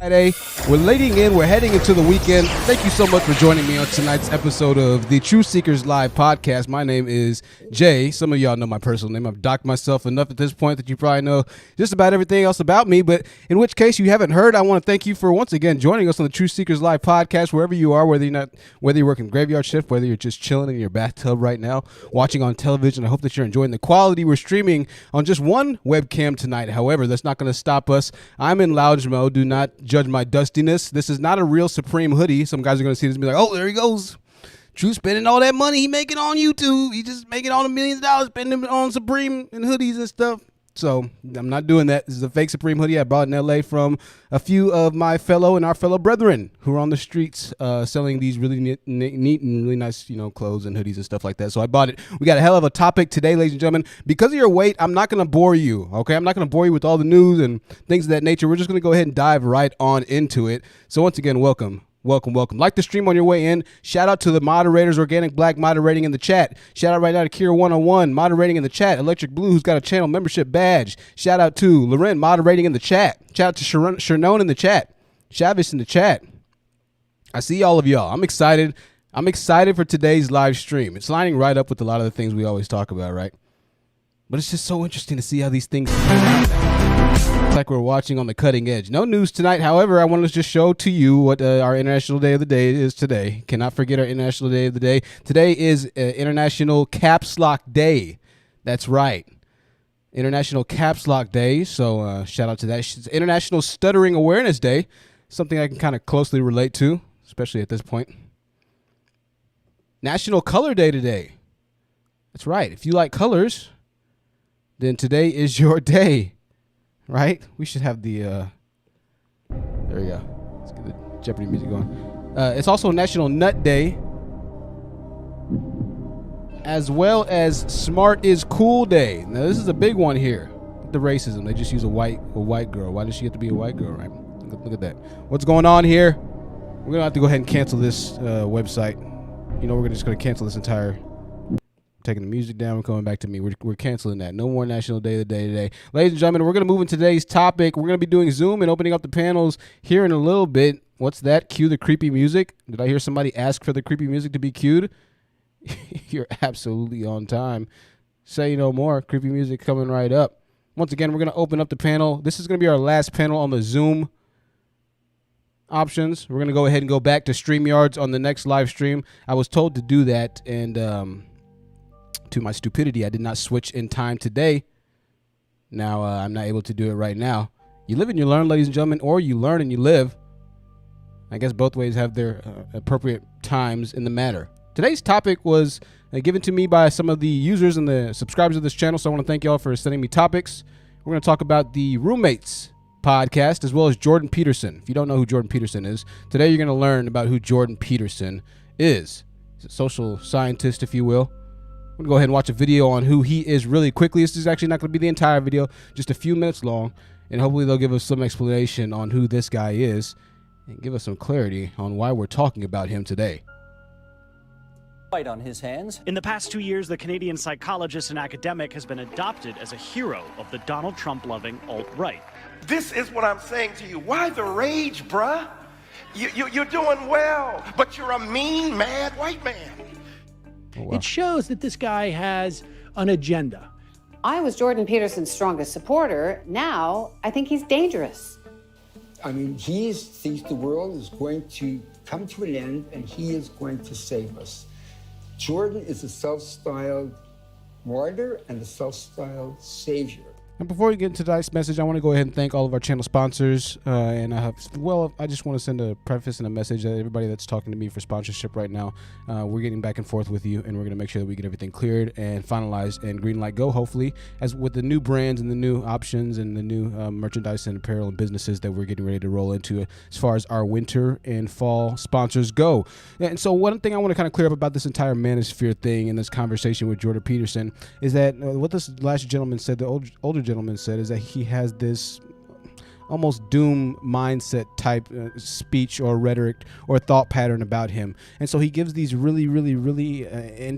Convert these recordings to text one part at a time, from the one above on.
Friday. We're leading in. We're heading into the weekend. Thank you so much for joining me on tonight's episode of the Truth Seekers Live podcast. My name is Jay. Some of y'all know my personal name. I've docked myself enough at this point that you probably know just about everything else about me. But in which case you haven't heard, I want to thank you for once again joining us on the Truth Seekers Live podcast, wherever you are, whether you're working graveyard shift, whether you're just chilling in your bathtub right now, watching on television. I hope that you're enjoying the quality. We're streaming on just one webcam tonight. However, that's not going to stop us. I'm in lounge mode. Do not judge my dustiness. This is not a real Supreme hoodie. Some guys are going to see this and be like, oh, there he goes. True spending all that money he making on YouTube. He just making all the millions of dollars spending on Supreme and hoodies and stuff. So I'm not doing that. This is a fake Supreme hoodie I bought in LA from a few of my our fellow brethren who are on the streets selling these really neat and really nice, clothes and hoodies and stuff like that. So I bought it. We got a hell of a topic today, ladies and gentlemen. Because of your weight, I'm not going to bore you. Okay, I'm not going to bore you with all the news and things of that nature. We're just going to go ahead and dive right on into it. So once again, welcome. Like the stream on your way in. Shout out to the moderators, Organic Black moderating in the chat. Shout out right now to Kira 101 moderating in the chat. Electric Blue, who's got a channel membership badge. Shout out to Loren moderating in the chat. Shout out to Shernon in the chat. Chavis in the chat. I see all of y'all. I'm excited. I'm excited for today's live stream. It's lining right up with a lot of the things we always talk about, right? But it's just so interesting to see how these things it's like we're watching on the cutting edge. No news tonight. However, I want to just show to you what our International Day of the Day is today. Cannot forget our International Day of the Day. Today is International Caps Lock Day. That's right. International Caps Lock Day. So shout out to that. It's International Stuttering Awareness Day. Something I can kind of closely relate to, especially at this point. National Color Day today. That's right. If you like colors, then today is your day. Right? We should have the, there we go. Let's get the Jeopardy music going. It's also National Nut Day, as well as Smart is Cool Day. Now, this is a big one here. The racism. They just use a white girl. Why does she have to be a white girl, right? Look at that. What's going on here? We're going to have to go ahead and cancel this website. We're just going to cancel this entire... Taking the music down, we're coming back to me. We're canceling that. No more National Day of the Day today. Ladies and gentlemen, we're going to move into today's topic. We're going to be doing Zoom and opening up the panels here in a little bit. What's that? Cue the creepy music. Did I hear somebody ask for the creepy music to be cued? You're absolutely on time. Say no more. Creepy music coming right up. Once again, we're going to open up the panel. This is going to be our last panel on the Zoom options. We're going to go ahead and go back to StreamYards on the next live stream. I was told to do that, and to my stupidity, I did not switch in time today. Now I'm not able to do it right now. You live and you learn, ladies and gentlemen, or you learn and you live. I guess both ways have their appropriate times in the matter. Today's topic was given to me by some of the users and the subscribers of this channel, so I want to thank y'all for sending me topics. We're going to talk about the Roommates podcast as well as Jordan Peterson. If you don't know who Jordan Peterson is, today you're going to learn about who Jordan Peterson is. He's a social scientist, if you will. I'm going to go ahead and watch a video on who he is really quickly. This is actually not going to be the entire video, just a few minutes long, and hopefully they'll give us some explanation on who this guy is and give us some clarity on why we're talking about him today. Fight on his hands. In the past 2 years, the Canadian psychologist and academic has been adopted as a hero of the Donald Trump-loving alt-right. This is what I'm saying to you. Why the rage, bruh? You're doing well, but you're a mean, mad white man. Oh, wow. It shows that this guy has an agenda. I was Jordan Peterson's strongest supporter. Now, I think he's dangerous. I mean, he thinks the world is going to come to an end and he is going to save us. Jordan is a self-styled martyr and a self-styled savior. And before we get into tonight's message, I want to go ahead and thank all of our channel sponsors. I just want to send a preface and a message to everybody that's talking to me for sponsorship right now. We're getting back and forth with you, and we're going to make sure that we get everything cleared and finalized and green light go, hopefully, as with the new brands and the new options and the new merchandise and apparel and businesses that we're getting ready to roll into as far as our winter and fall sponsors go. And so one thing I want to kind of clear up about this entire manosphere thing and this conversation with Jordan Peterson is that what this last gentleman said, the older gentleman said, is that he has this almost doom mindset type speech or rhetoric or thought pattern about him. And so he gives these really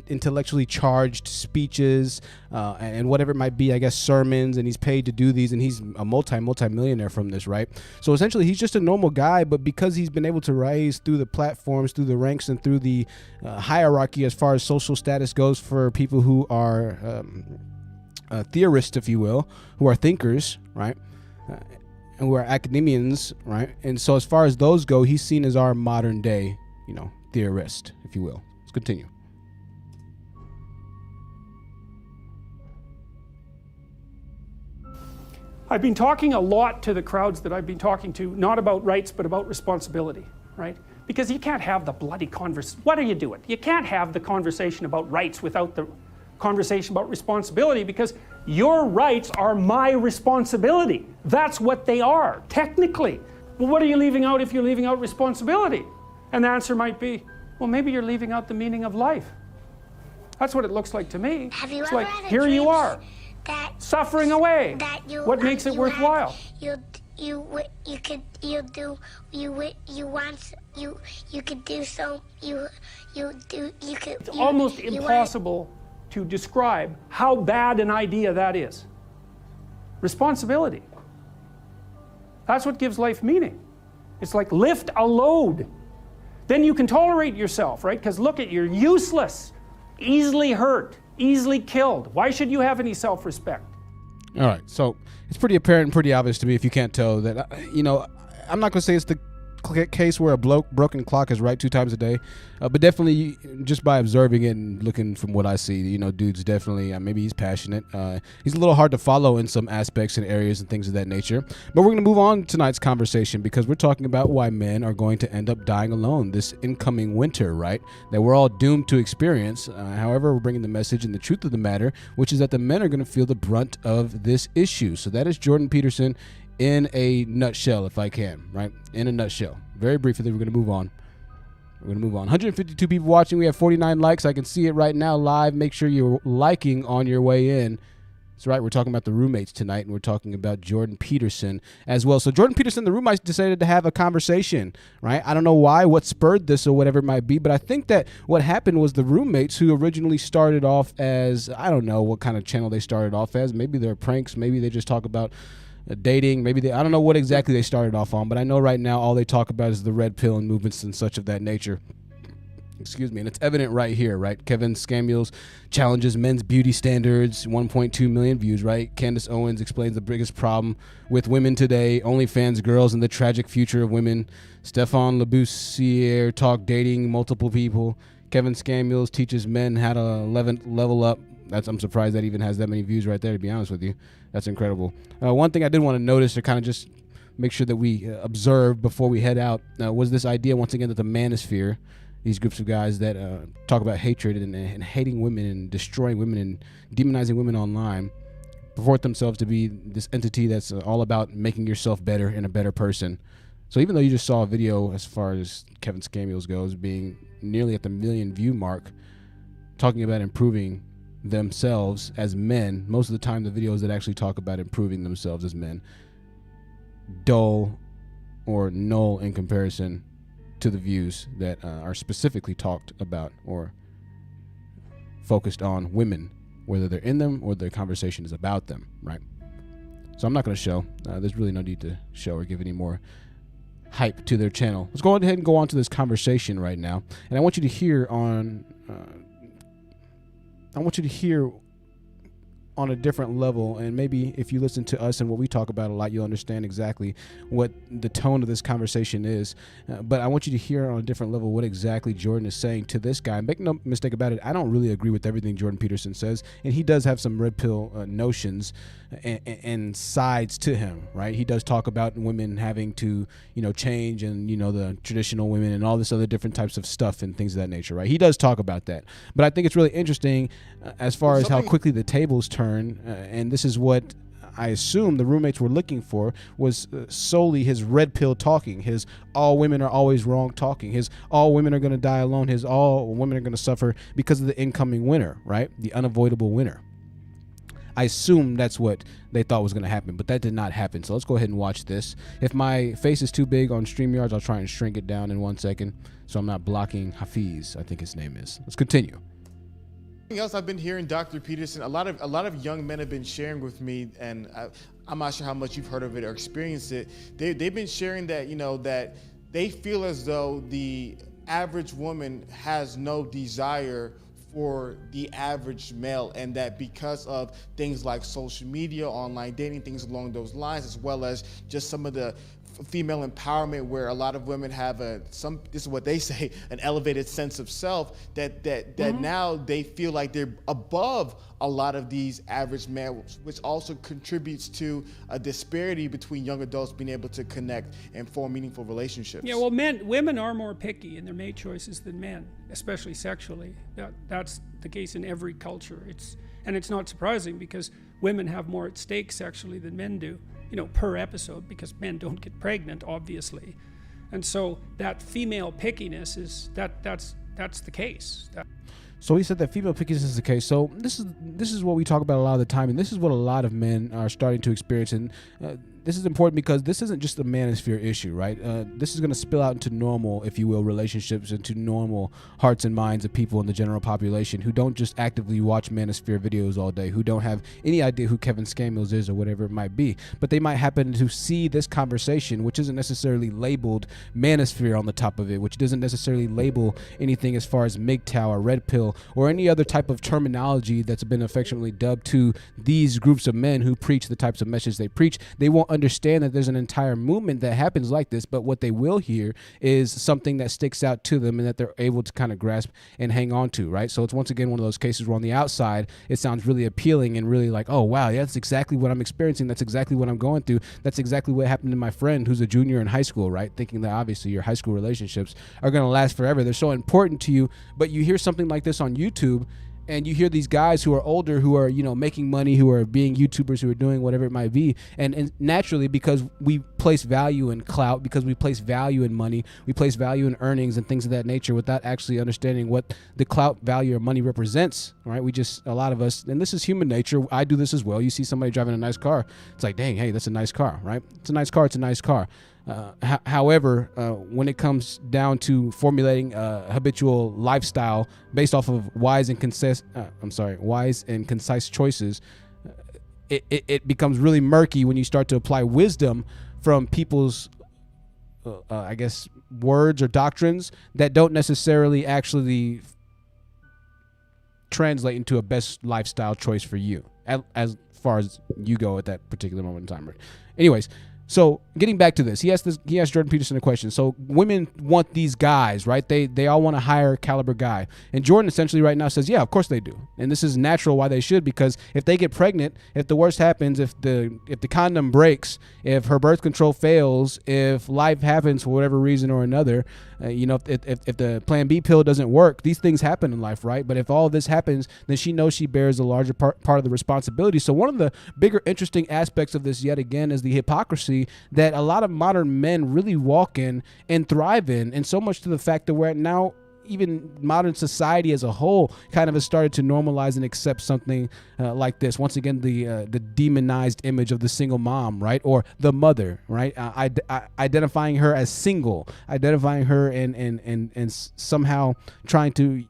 intellectually charged speeches and whatever it might be, I guess sermons, and he's paid to do these, and he's a multi-millionaire from this, right? So essentially he's just a normal guy, but because he's been able to rise through the platforms, through the ranks, and through the hierarchy as far as social status goes for people who are theorists, if you will, who are thinkers, right? And who are academians, right? And so as far as those go, he's seen as our modern day, theorist, if you will. Let's continue. I've been talking a lot to the crowds that I've been talking to, not about rights, but about responsibility, right? Because you can't have the bloody conversation. What are you doing? You can't have the conversation about rights without the conversation about responsibility, because your rights are my responsibility. That's what they are, technically. Well, what are you leaving out if you're leaving out responsibility? And the answer might be, well, maybe you're leaving out the meaning of life. That's what it looks like to me. Have you it's ever like, had a here you dream are, suffering away. What makes it worthwhile? You could It's almost impossible to describe how bad an idea that is. Responsibility. That's what gives life meaning. It's like lift a load. Then you can tolerate yourself, right? Because look at, you're useless, easily hurt, easily killed. Why should you have any self-respect? All right, so it's pretty apparent and pretty obvious to me, if you can't tell, that, I'm not going to say it's the case where a broken clock is right 2 times a day, but definitely just by observing it and looking from what I see, dude's definitely, maybe he's passionate. He's a little hard to follow in some aspects and areas and things of that nature. But we're going to move on tonight's conversation, because we're talking about why men are going to end up dying alone this incoming winter, right? That we're all doomed to experience. However, we're bringing the message and the truth of the matter, which is that the men are going to feel the brunt of this issue. So that is Jordan Peterson in a nutshell, if I can, right? In a nutshell. Very briefly, we're going to move on. 152 people watching. We have 49 likes. I can see it right now live. Make sure you're liking on your way in. That's right. We're talking about the roommates tonight, and we're talking about Jordan Peterson as well. So Jordan Peterson, the roommates decided to have a conversation, right? I don't know why, what spurred this or whatever it might be, but I think that what happened was the roommates, who originally started off as, I don't know what kind of channel they started off as. Maybe they're pranks. Maybe they just talk about dating. Maybe I don't know what exactly they started off on, but I know right now all they talk about is the red pill and movements and such of that nature. Excuse me. And it's evident right here, right? Kevin Samuels challenges men's beauty standards, 1.2 million views, right? Candace Owens explains the biggest problem with women today, OnlyFans girls, and the tragic future of women. Stefan Laboussiere talk dating multiple people. Kevin Samuels teaches men how to level up. I'm surprised that even has that many views right there, to be honest with you. That's incredible. One thing I did want to notice, to kind of just make sure that we observe before we head out, was this idea, once again, that the manosphere, these groups of guys that talk about hatred and hating women and destroying women and demonizing women online, purport themselves to be this entity that's all about making yourself better and a better person. So even though you just saw a video, as far as Kevin Samuels goes, being nearly at the 1 million view mark, talking about improving themselves as men, most of the time the videos that actually talk about improving themselves as men, dull or null in comparison to the views that are specifically talked about or focused on women, whether they're in them or the conversation is about them, right? So I'm not going to show. There's really no need to show or give any more hype to their channel. Let's go ahead and go on to this conversation right now, and I want you to hear on a different level, and maybe if you listen to us and what we talk about a lot, you'll understand exactly what the tone of this conversation is. But I want you to hear on a different level what exactly Jordan is saying to this guy. Make no mistake about it, I don't really agree with everything Jordan Peterson says, and he does have some red pill notions and sides to him, right? He does talk about women having to, change, and, the traditional women and all this other different types of stuff and things of that nature, right? He does talk about that. But I think it's really interesting as far as how quickly the tables turn, and this is what I assume the roommates were looking for, was solely his red pill talking, his all women are always wrong talking, his all women are going to die alone, his all women are going to suffer because of the incoming winter, right? The unavoidable winter. I assume that's what they thought was going to happen, but that did not happen. So let's go ahead and watch this. If my face is too big on StreamYards, I'll try and shrink it down in 1 second so I'm not blocking Hafiz, I think his name is. Let's continue. Something else I've been hearing, Dr. Peterson, a lot of young men have been sharing with me, and I'm not sure how much you've heard of it or experienced it. They've been sharing that, that they feel as though the average woman has no desire for the average male, and that because of things like social media, online dating, things along those lines, as well as just some of the female empowerment, where a lot of women have this is what they say, an elevated sense of self, that now they feel like they're above a lot of these average males, which also contributes to a disparity between young adults being able to connect and form meaningful relationships. Yeah, well, women are more picky in their mate choices than men, especially sexually. That's the case in every culture. And it's not surprising, because women have more at stake sexually than men do, per episode, because men don't get pregnant, obviously. And so that female pickiness that's the case. So he said that female pickiness is the case. So this is what we talk about a lot of the time, and this is what a lot of men are starting to experience. And this is important because this isn't just a manosphere issue, right? This is going to spill out into normal, if you will, relationships, into normal hearts and minds of people in the general population who don't just actively watch manosphere videos all day, who don't have any idea who Kevin Scamills is or whatever it might be. But they might happen to see this conversation, which isn't necessarily labeled manosphere on the top of it, which doesn't necessarily label anything as far as MGTOW or red pill or any other type of terminology that's been affectionately dubbed to these groups of men who preach the types of messages they preach. They won't understand that there's an entire movement that happens like this, but what they will hear is something that sticks out to them and that they're able to kind of grasp and hang on to, right? So it's once again one of those cases where on the outside it sounds really appealing and really like, oh wow, yeah, that's exactly what I'm experiencing, that's exactly what I'm going through, that's exactly what happened to my friend who's a junior in high school, right? Thinking that obviously your high school relationships are going to last forever, they're so important to you, but you hear something like this on YouTube and you hear these guys who are older, who are, making money, who are being YouTubers, who are doing whatever it might be. And naturally, because we place value in clout, because we place value in money, we place value in earnings and things of that nature without actually understanding what the clout value or money represents, right? A lot of us, and this is human nature, I do this as well. You see somebody driving a nice car, it's like, dang, hey, that's a nice car, right? It's a nice car, it's a nice car. However, when it comes down to formulating a habitual lifestyle based off of wise and concise choices, it becomes really murky when you start to apply wisdom from people's, words or doctrines that don't necessarily actually translate into a best lifestyle choice for you, as far as you go at that particular moment in time. Anyways. So getting back to this, he asked Jordan Peterson a question. So women want these guys, right? They all want a higher caliber guy. And Jordan essentially right now says, yeah, of course they do. And this is natural why they should, because if they get pregnant, if the worst happens, if the condom breaks, if her birth control fails, if life happens for whatever reason or another, if the Plan B pill doesn't work, these things happen in life, right? But if all of this happens, then she knows she bears a larger part of the responsibility. So one of the bigger interesting aspects of this yet again is the hypocrisy that a lot of modern men really walk in and thrive in, and so much to the fact that we're now even modern society as a whole kind of has started to normalize and accept something like this. Once again, the demonized image of the single mom, right? Or the mother, right? Identifying her as single, identifying her and somehow trying to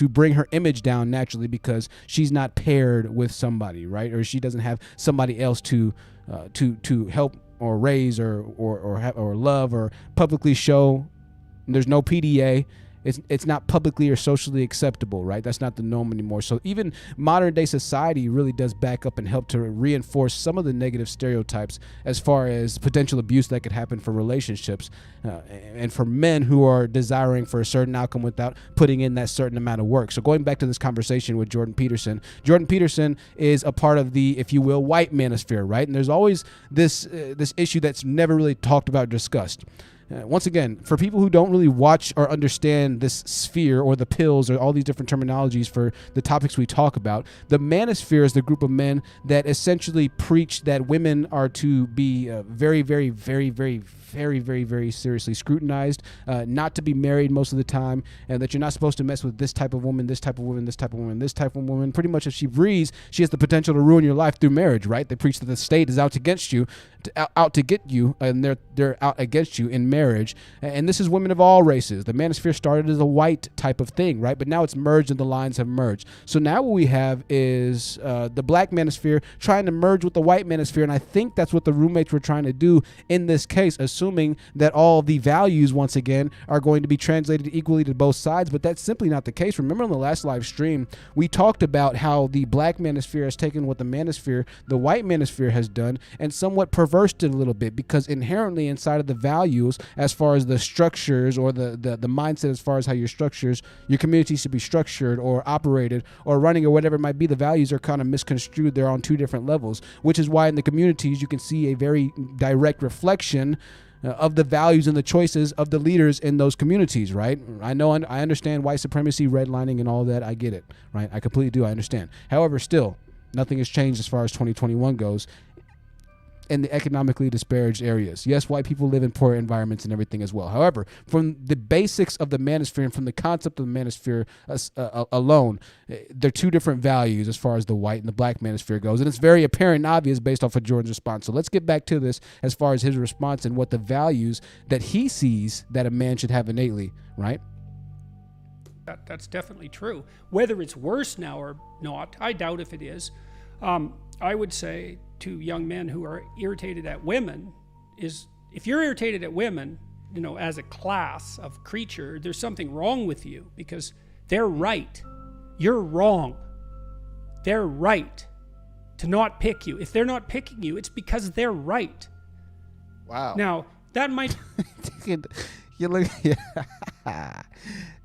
bring her image down naturally because she's not paired with somebody, right? Or she doesn't have somebody else to help or raise or love or publicly show. There's no PDA. It's not publicly or socially acceptable, right? That's not the norm anymore. So even modern day society really does back up and help to reinforce some of the negative stereotypes as far as potential abuse that could happen for relationships and for men who are desiring for a certain outcome without putting in that certain amount of work. So going back to this conversation with Jordan Peterson is a part of the, if you will, white manosphere, right? And there's always this issue that's never really talked about or discussed. Once again, for people who don't really watch or understand this sphere or the pills or all these different terminologies for the topics we talk about, the manosphere is the group of men that essentially preach that women are to be very, very, very, very very, very, very seriously scrutinized, not to be married most of the time, and that you're not supposed to mess with this type of woman, this type of woman, this type of woman, this type of woman. Pretty much if she breathes, she has the potential to ruin your life through marriage, right? They preach that the state is out against you, out to get you, and they're out against you in marriage. And this is women of all races. The manosphere started as a white type of thing, right? But now it's merged and the lines have merged. So now what we have is the black manosphere trying to merge with the white manosphere, and I think that's what the roommates were trying to do in this case, assuming that all the values, once again, are going to be translated equally to both sides, but that's simply not the case. Remember on the last live stream, we talked about how the black manosphere has taken what the white manosphere has done, and somewhat perversed it a little bit, because inherently inside of the values, as far as the structures or the mindset as far as how your community should be structured or operated or running or whatever it might be, the values are kind of misconstrued. They're on two different levels, which is why in the communities you can see a very direct reflection of the values and the choices of the leaders in those communities, right? I understand white supremacy, redlining, and all that. I get it, right? I completely do. I understand. However, still, nothing has changed as far as 2021 goes in the economically disparaged areas. Yes, white people live in poor environments and everything as well. However, from the basics of the manosphere and from the concept of the manosphere alone, they're two different values as far as the white and the black manosphere goes. And it's very apparent and obvious based off of Jordan's response. So let's get back to this as far as his response and what the values that he sees that a man should have innately, right? That's definitely true. Whether it's worse now or not, I doubt if it is. I would say to young men who are irritated at women is, if you're irritated at women, as a class of creature, there's something wrong with you, because they're right. You're wrong. They're right to not pick you. If they're not picking you, it's because they're right. Wow. Now, that might...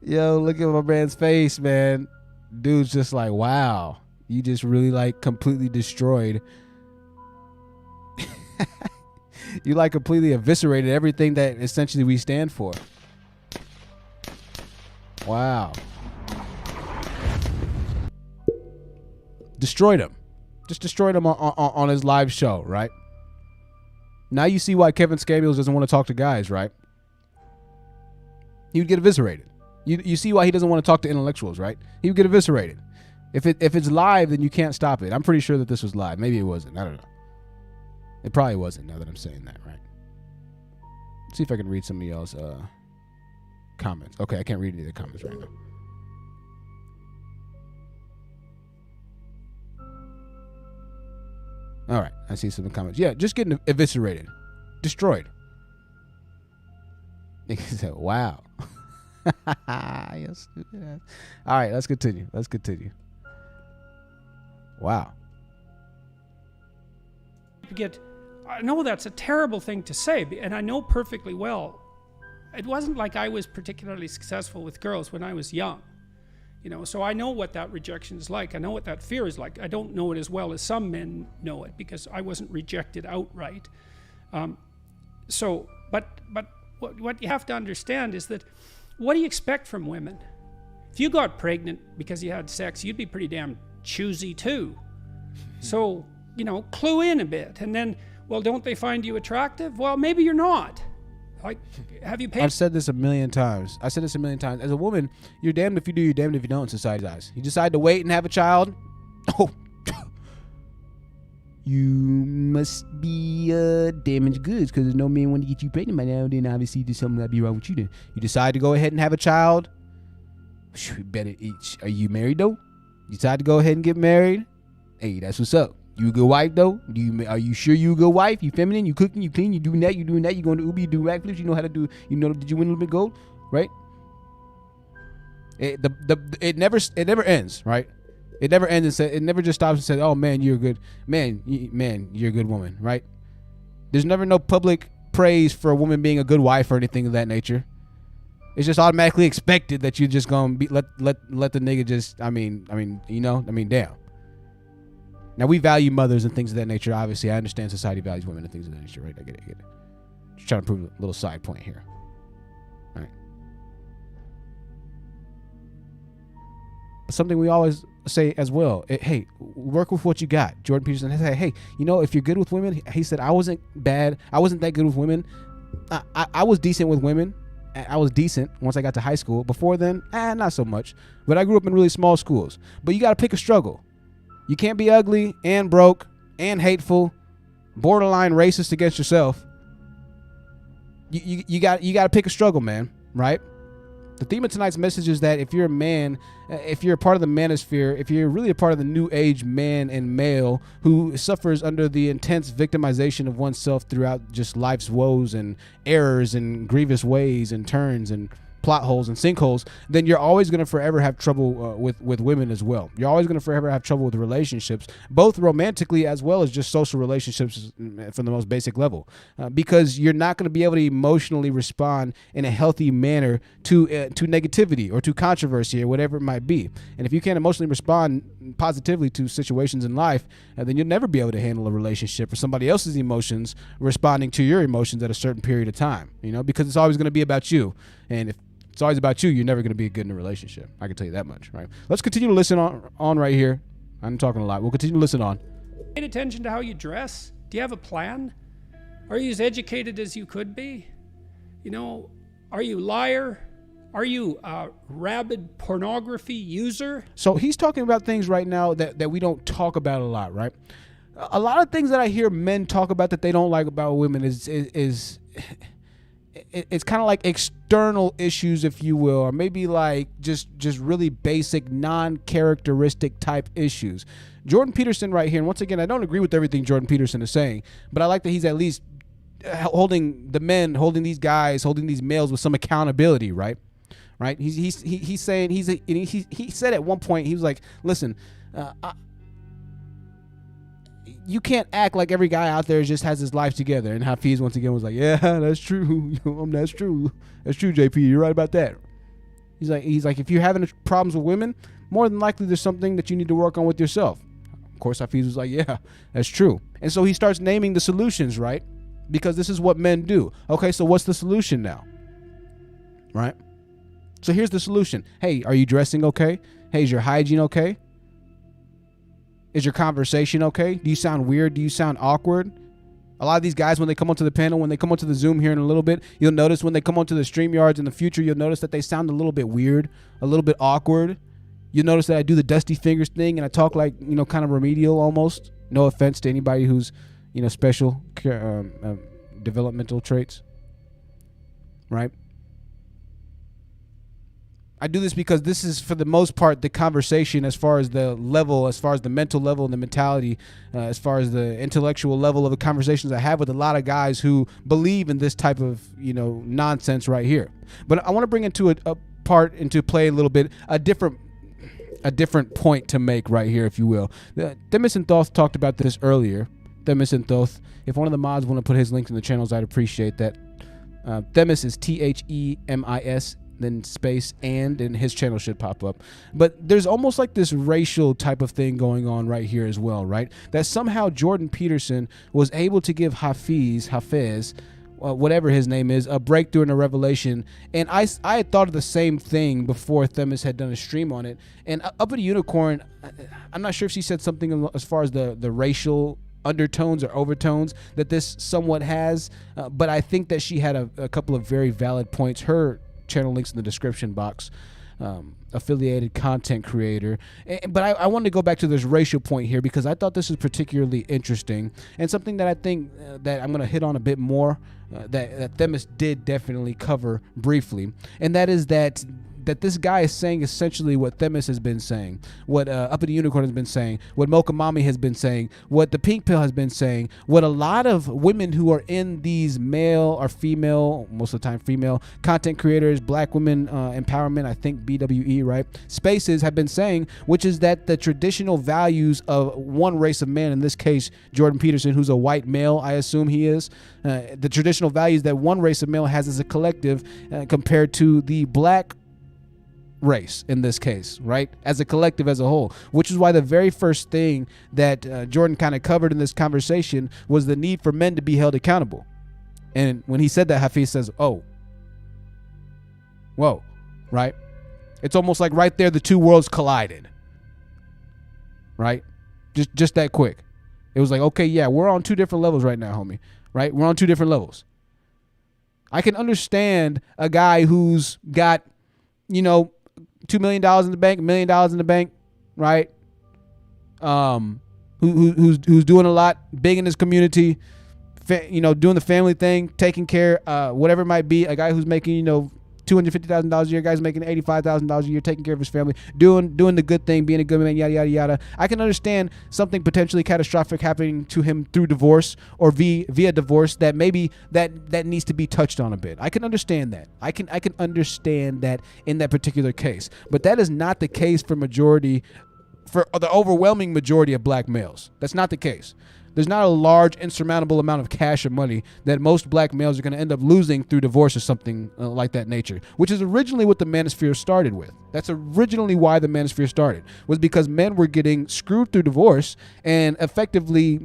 Yo, look at my man's face, man. Dude's just like, wow. You just really completely destroyed. You completely eviscerated everything that essentially we stand for. Wow. Destroyed him. Just destroyed him on his live show, right? Now you see why Kevin Scamulles doesn't want to talk to guys, right? He would get eviscerated. You see why he doesn't want to talk to intellectuals, right? He would get eviscerated. If it's live, then you can't stop it. I'm pretty sure that this was live. Maybe it wasn't. I don't know. It probably wasn't, now that I'm saying that, right? Let's see if I can read some of y'all's comments. Okay, I can't read any of the comments right now. All right, I see some comments. Yeah, just getting eviscerated. Destroyed. Nigga said, wow. You stupid ass. All right, let's continue. Wow. I know that's a terrible thing to say, and I know perfectly well. It wasn't like I was particularly successful with girls when I was young. So I know what that rejection is like. I know what that fear is like. I don't know it as well as some men know it, because I wasn't rejected outright. But what you have to understand is that, what do you expect from women? If you got pregnant because you had sex, you'd be pretty damn choosy too. So, clue in a bit. And then, well, don't they find you attractive? Well, maybe you're not. Have you paid? I've said this a million times. As a woman, you're damned if you do, you're damned if you don't in society's eyes. You decide to wait and have a child. Oh, you must be damaged goods, because there's no man want to get you pregnant by now. Then obviously there's something that be wrong with you. Then you decide to go ahead and have a child. Better each. Are you married though? You decide to go ahead and get married. Hey, that's what's up. You a good wife though? Are you sure you a good wife? You feminine? You cooking? You clean? You doing that? You doing that? You going to Uber? You do backflips? You know how to do? Did you win a little bit of gold? Right? It never ends, right? It never ends and it never just stops and says, "Oh man, you're a good man. You're a good woman," right? There's never no public praise for a woman being a good wife or anything of that nature. It's just automatically expected that you're just gonna be let the nigga just. Damn. Now, we value mothers and things of that nature. Obviously, I understand society values women and things of that nature, right? I get it. Just trying to prove a little side point here. All right. Something we always say as well. Hey, work with what you got. Jordan Peterson said, hey, if you're good with women, he said, I wasn't bad. I wasn't that good with women. I was decent with women. I was decent once I got to high school. Before then, not so much. But I grew up in really small schools. But you got to pick a struggle. You can't be ugly and broke and hateful, borderline racist against yourself. You got to pick a struggle, man, right? The theme of tonight's message is that if you're a man, if you're a part of the manosphere, if you're really a part of the new age man and male who suffers under the intense victimization of oneself throughout just life's woes and errors and grievous ways and turns and plot holes and sinkholes, then you're always going to forever have trouble with women as well. You're always going to forever have trouble with relationships, both romantically as well as just social relationships from the most basic level, because you're not going to be able to emotionally respond in a healthy manner to negativity or to controversy or whatever it might be. And if you can't emotionally respond positively to situations in life, then you'll never be able to handle a relationship or somebody else's emotions responding to your emotions at a certain period of time, because it's always going to be about you. And if it's always about you, you're never going to be good in a relationship. I can tell you that much, right? Let's continue to listen on right here. I'm talking a lot. We'll continue to listen on. Pay attention to how you dress. Do you have a plan? Are you as educated as you could be? Are you a liar? Are you a rabid pornography user? So he's talking about things right now that we don't talk about a lot, right? A lot of things that I hear men talk about that they don't like about women is it's kind of like external issues, if you will, or maybe like just really basic non-characteristic type issues. Jordan Peterson right here, and once again, I don't agree with everything Jordan Peterson is saying, but I like that he's at least holding these guys, holding these males with some accountability, right? He's saying he said at one point, he was like, listen, you can't act like every guy out there just has his life together. And Hafiz once again was like, yeah, that's true. That's true. That's true, JP. You're right about that. He's like, if you're having problems with women, more than likely there's something that you need to work on with yourself. Of course, Hafiz was like, yeah, that's true. And so he starts naming the solutions, right? Because this is what men do. Okay, so what's the solution now? Right? So here's the solution. Hey, are you dressing okay? Hey, is your hygiene okay? Is your conversation okay? Do you sound weird? Do you sound awkward? A lot of these guys, when they come onto the panel, when they come onto the Zoom here in a little bit, you'll notice when they come onto the StreamYards in the future, you'll notice that they sound a little bit weird, a little bit awkward. You'll notice that I do the dusty fingers thing and I talk like, kind of remedial almost. No offense to anybody who's, special developmental traits, right? I do this because this is, for the most part, the conversation as far as the level, as far as the mental level and the mentality, as far as the intellectual level of the conversations I have with a lot of guys who believe in this type of, nonsense right here. But I want to bring into a part into play a little bit, a different point to make right here, if you will. Themis and Thoth talked about this earlier. Themis and Thoth. If one of the mods want to put his links in the channels, I'd appreciate that. Themis is THEMIS. Then space and his channel should pop up. But there's almost like this racial type of thing going on right here as well, right? That somehow Jordan Peterson was able to give Hafiz, whatever his name is, a breakthrough and a revelation. And I had thought of the same thing before Themis had done a stream on it. And Up at a Unicorn, I'm not sure if she said something as far as the racial undertones or overtones that this somewhat has, but I think that she had a couple of very valid points. Her channel links in the description box, affiliated content creator. But I wanted to go back to this racial point here because I thought this was particularly interesting and something that I think that I'm going to hit on a bit more, that Themis did definitely cover briefly, and that is that this guy is saying essentially what Themis has been saying, what Up at the Unicorn has been saying, what Mocha Mommy has been saying, what the Pink Pill has been saying, what a lot of women who are in these male or female, most of the time female, content creators, black women empowerment, I think BWE, right, spaces have been saying, which is that the traditional values of one race of man, in this case Jordan Peterson, who's a white male, I assume he is, the traditional values that one race of male has as a collective compared to the black race in this case, right, as a collective as a whole, which is why the very first thing that Jordan kind of covered in this conversation was the need for men to be held accountable. And when he said that, Hafiz says, oh, whoa, right? It's almost like right there the two worlds collided, right? Just that quick. It was like, okay, yeah, we're on two different levels right now, homie, right? We're on two different levels. I can understand a guy who's got, $2 million in the bank, $1 million in the bank, right? Who's doing a lot, big in his community, doing the family thing, taking care, whatever it might be. A guy who's making, $250,000 a year, guys making $85,000 a year, taking care of his family, doing the good thing, being a good man, yada yada yada. I can understand something potentially catastrophic happening to him through divorce or via divorce that maybe that needs to be touched on a bit. I can understand that. I can understand that in that particular case, but that is not the case for the overwhelming majority of black males. That's not the case. There's not a large insurmountable amount of cash or money that most black males are going to end up losing through divorce or something like that nature, which is originally what the manosphere started with. That's originally why the manosphere started, was because men were getting screwed through divorce and effectively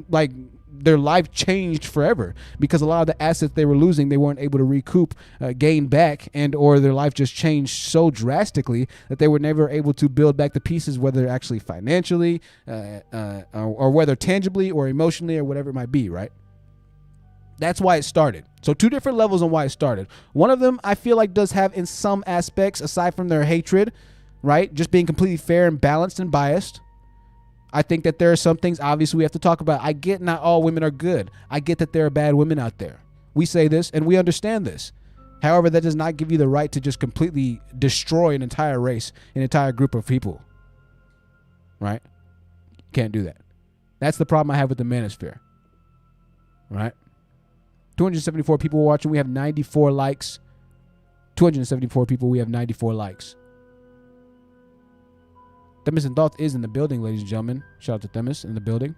their life changed forever because a lot of the assets they were losing, they weren't able to recoup, gain back, and or their life just changed so drastically that they were never able to build back the pieces, whether actually financially or whether tangibly or emotionally or whatever it might be, right? That's why it started. So two different levels on why it started. One of them I feel like does have in some aspects, aside from their hatred, right, just being completely fair and balanced and biased. I think that there are some things obviously we have to talk about. I get not all women are good. I get that there are bad women out there. We say this and we understand this. However, that does not give you the right to just completely destroy an entire race, an entire group of people. Right? Can't do that. That's the problem I have with the manosphere. Right? 274 people watching. We have 94 likes. 274 people. We have 94 likes. Themis and Thoth is in the building, ladies and gentlemen. Shout out to Themis in the building.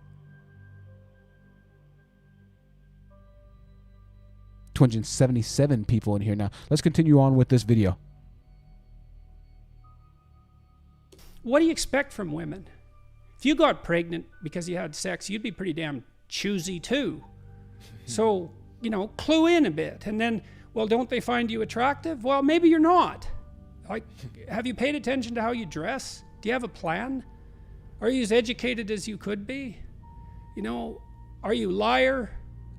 277 people in here now. Let's continue on with this video. What do you expect from women? If you got pregnant because you had sex, you'd be pretty damn choosy too. So, clue in a bit. And then, well, don't they find you attractive? Well, maybe you're not. Have you paid attention to how you dress? Do you have a plan? Are you as educated as you could be? Are you a liar?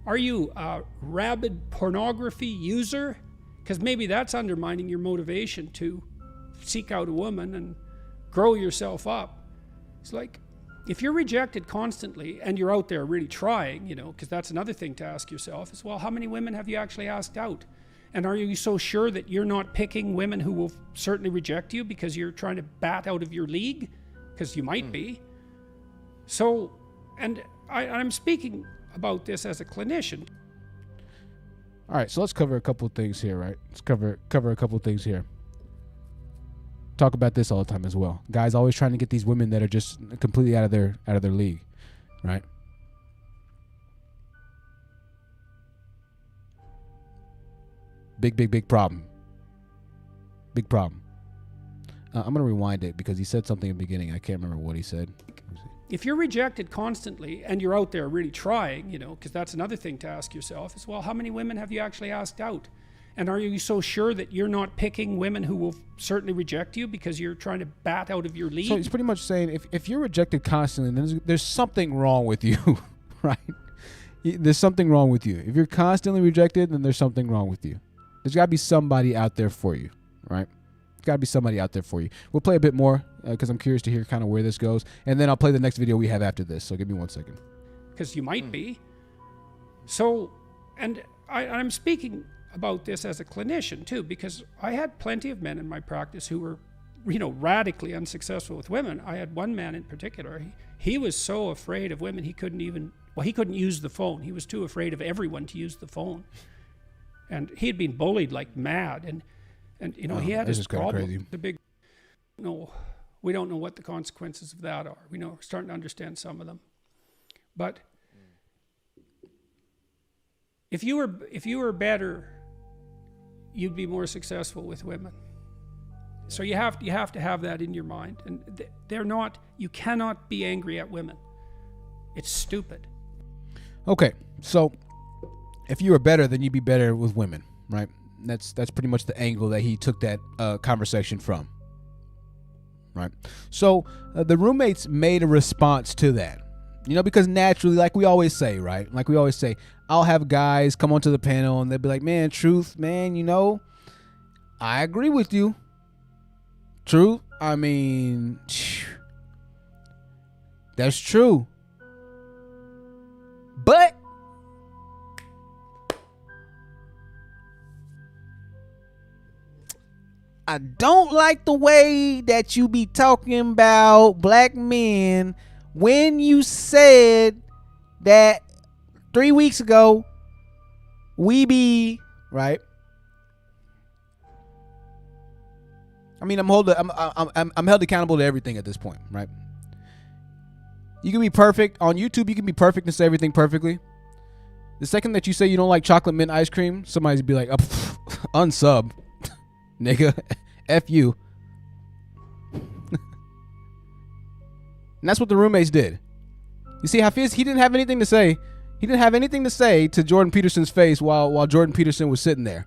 Are you a rabid pornography user? Because maybe that's undermining your motivation to seek out a woman and grow yourself up. It's like, if you're rejected constantly and you're out there really trying, because that's another thing to ask yourself is, well, how many women have you actually asked out? And are you so sure that you're not picking women who will certainly reject you because you're trying to bat out of your league? Because you might be. So, and I'm speaking about this as a clinician. All right, so let's cover a couple of things here, right? Let's cover a couple of things here. Talk about this all the time as well. Guys always trying to get these women that are just completely out of their league, right? Big problem. Big problem. I'm going to rewind it because he said something in the beginning. I can't remember what he said. If you're rejected constantly and you're out there really trying, because that's another thing to ask yourself is, well, how many women have you actually asked out? And are you so sure that you're not picking women who will certainly reject you because you're trying to bat out of your league? So he's pretty much saying if you're rejected constantly, then there's something wrong with you, right? There's something wrong with you. If you're constantly rejected, then there's something wrong with you. There's got to be somebody out there for you, right? There's got to be somebody out there for you. We'll play a bit more because I'm curious to hear kind of where this goes. And then I'll play the next video we have after this. So give me 1 second. Because you might be. So, and I'm speaking about this as a clinician too, because I had plenty of men in my practice who were, radically unsuccessful with women. I had one man in particular. He was so afraid of women, he couldn't use the phone. He was too afraid of everyone to use the phone. And he had been bullied like mad, and he had his problem. Crazy. The big, we don't know what the consequences of that are. We're starting to understand some of them, but if you were better, you'd be more successful with women. So you have to have that in your mind, and you cannot be angry at women. It's stupid. Okay, so if you were better, then you'd be better with women, right? That's pretty much the angle that he took that conversation from, right? So the roommates made a response to that. You know, because naturally, like we always say, right? Like we always say, I'll have guys come onto the panel and they'll be like, man, Truth, man, you know, I agree with you. Truth, I mean, that's true. But I don't like the way that you be talking about black men when you said that 3 weeks ago we be right. I mean, I'm held accountable to everything at this point, right? You can be perfect on YouTube. You can be perfect and say everything perfectly. The second that you say you don't like chocolate mint ice cream, somebody's be like, unsub, nigga, F you. And that's what the roommates did. You see, Hafiz, he didn't have anything to say. He didn't have anything to say to Jordan Peterson's face while Jordan Peterson was sitting there.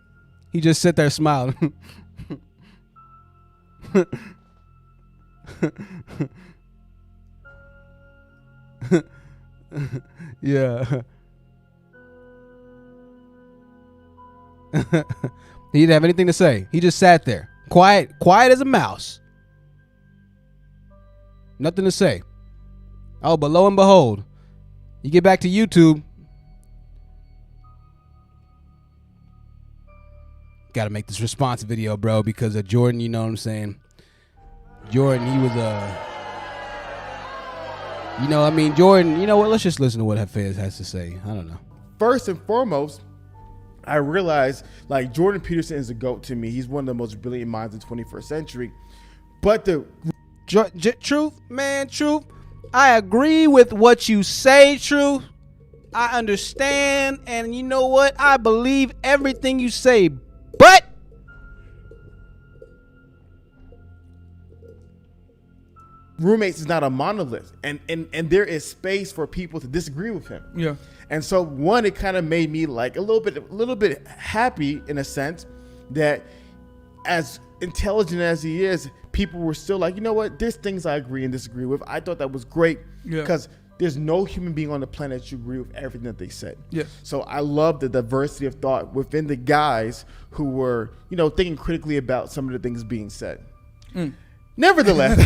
He just sat there smiling. Yeah. He didn't have anything to say. He just sat there, quiet as a mouse. Nothing to say. Oh, but lo and behold, you get back to YouTube. Got to make this response video, bro, because of Jordan, you know what I'm saying? Jordan, he was Jordan, you know what? Let's just listen to what Hafez has to say. I don't know. First and foremost, I realized like Jordan Peterson is a GOAT to me. He's one of the most brilliant minds of the 21st century. But the Truth, man, Truth, I agree with what you say, Truth. I understand, and you know what? I believe everything you say, but roommates is not a monolith, and there is space for people to disagree with him. Yeah. And so one, it kind of made me like a little bit happy in a sense that as intelligent as he is, people were still like, you know what, there's things I agree and disagree with. I thought that was great because there's no human being on the planet you agree with everything that they said. Yeah. So I love the diversity of thought within the guys who were, you know, thinking critically about some of the things being said. Nevertheless,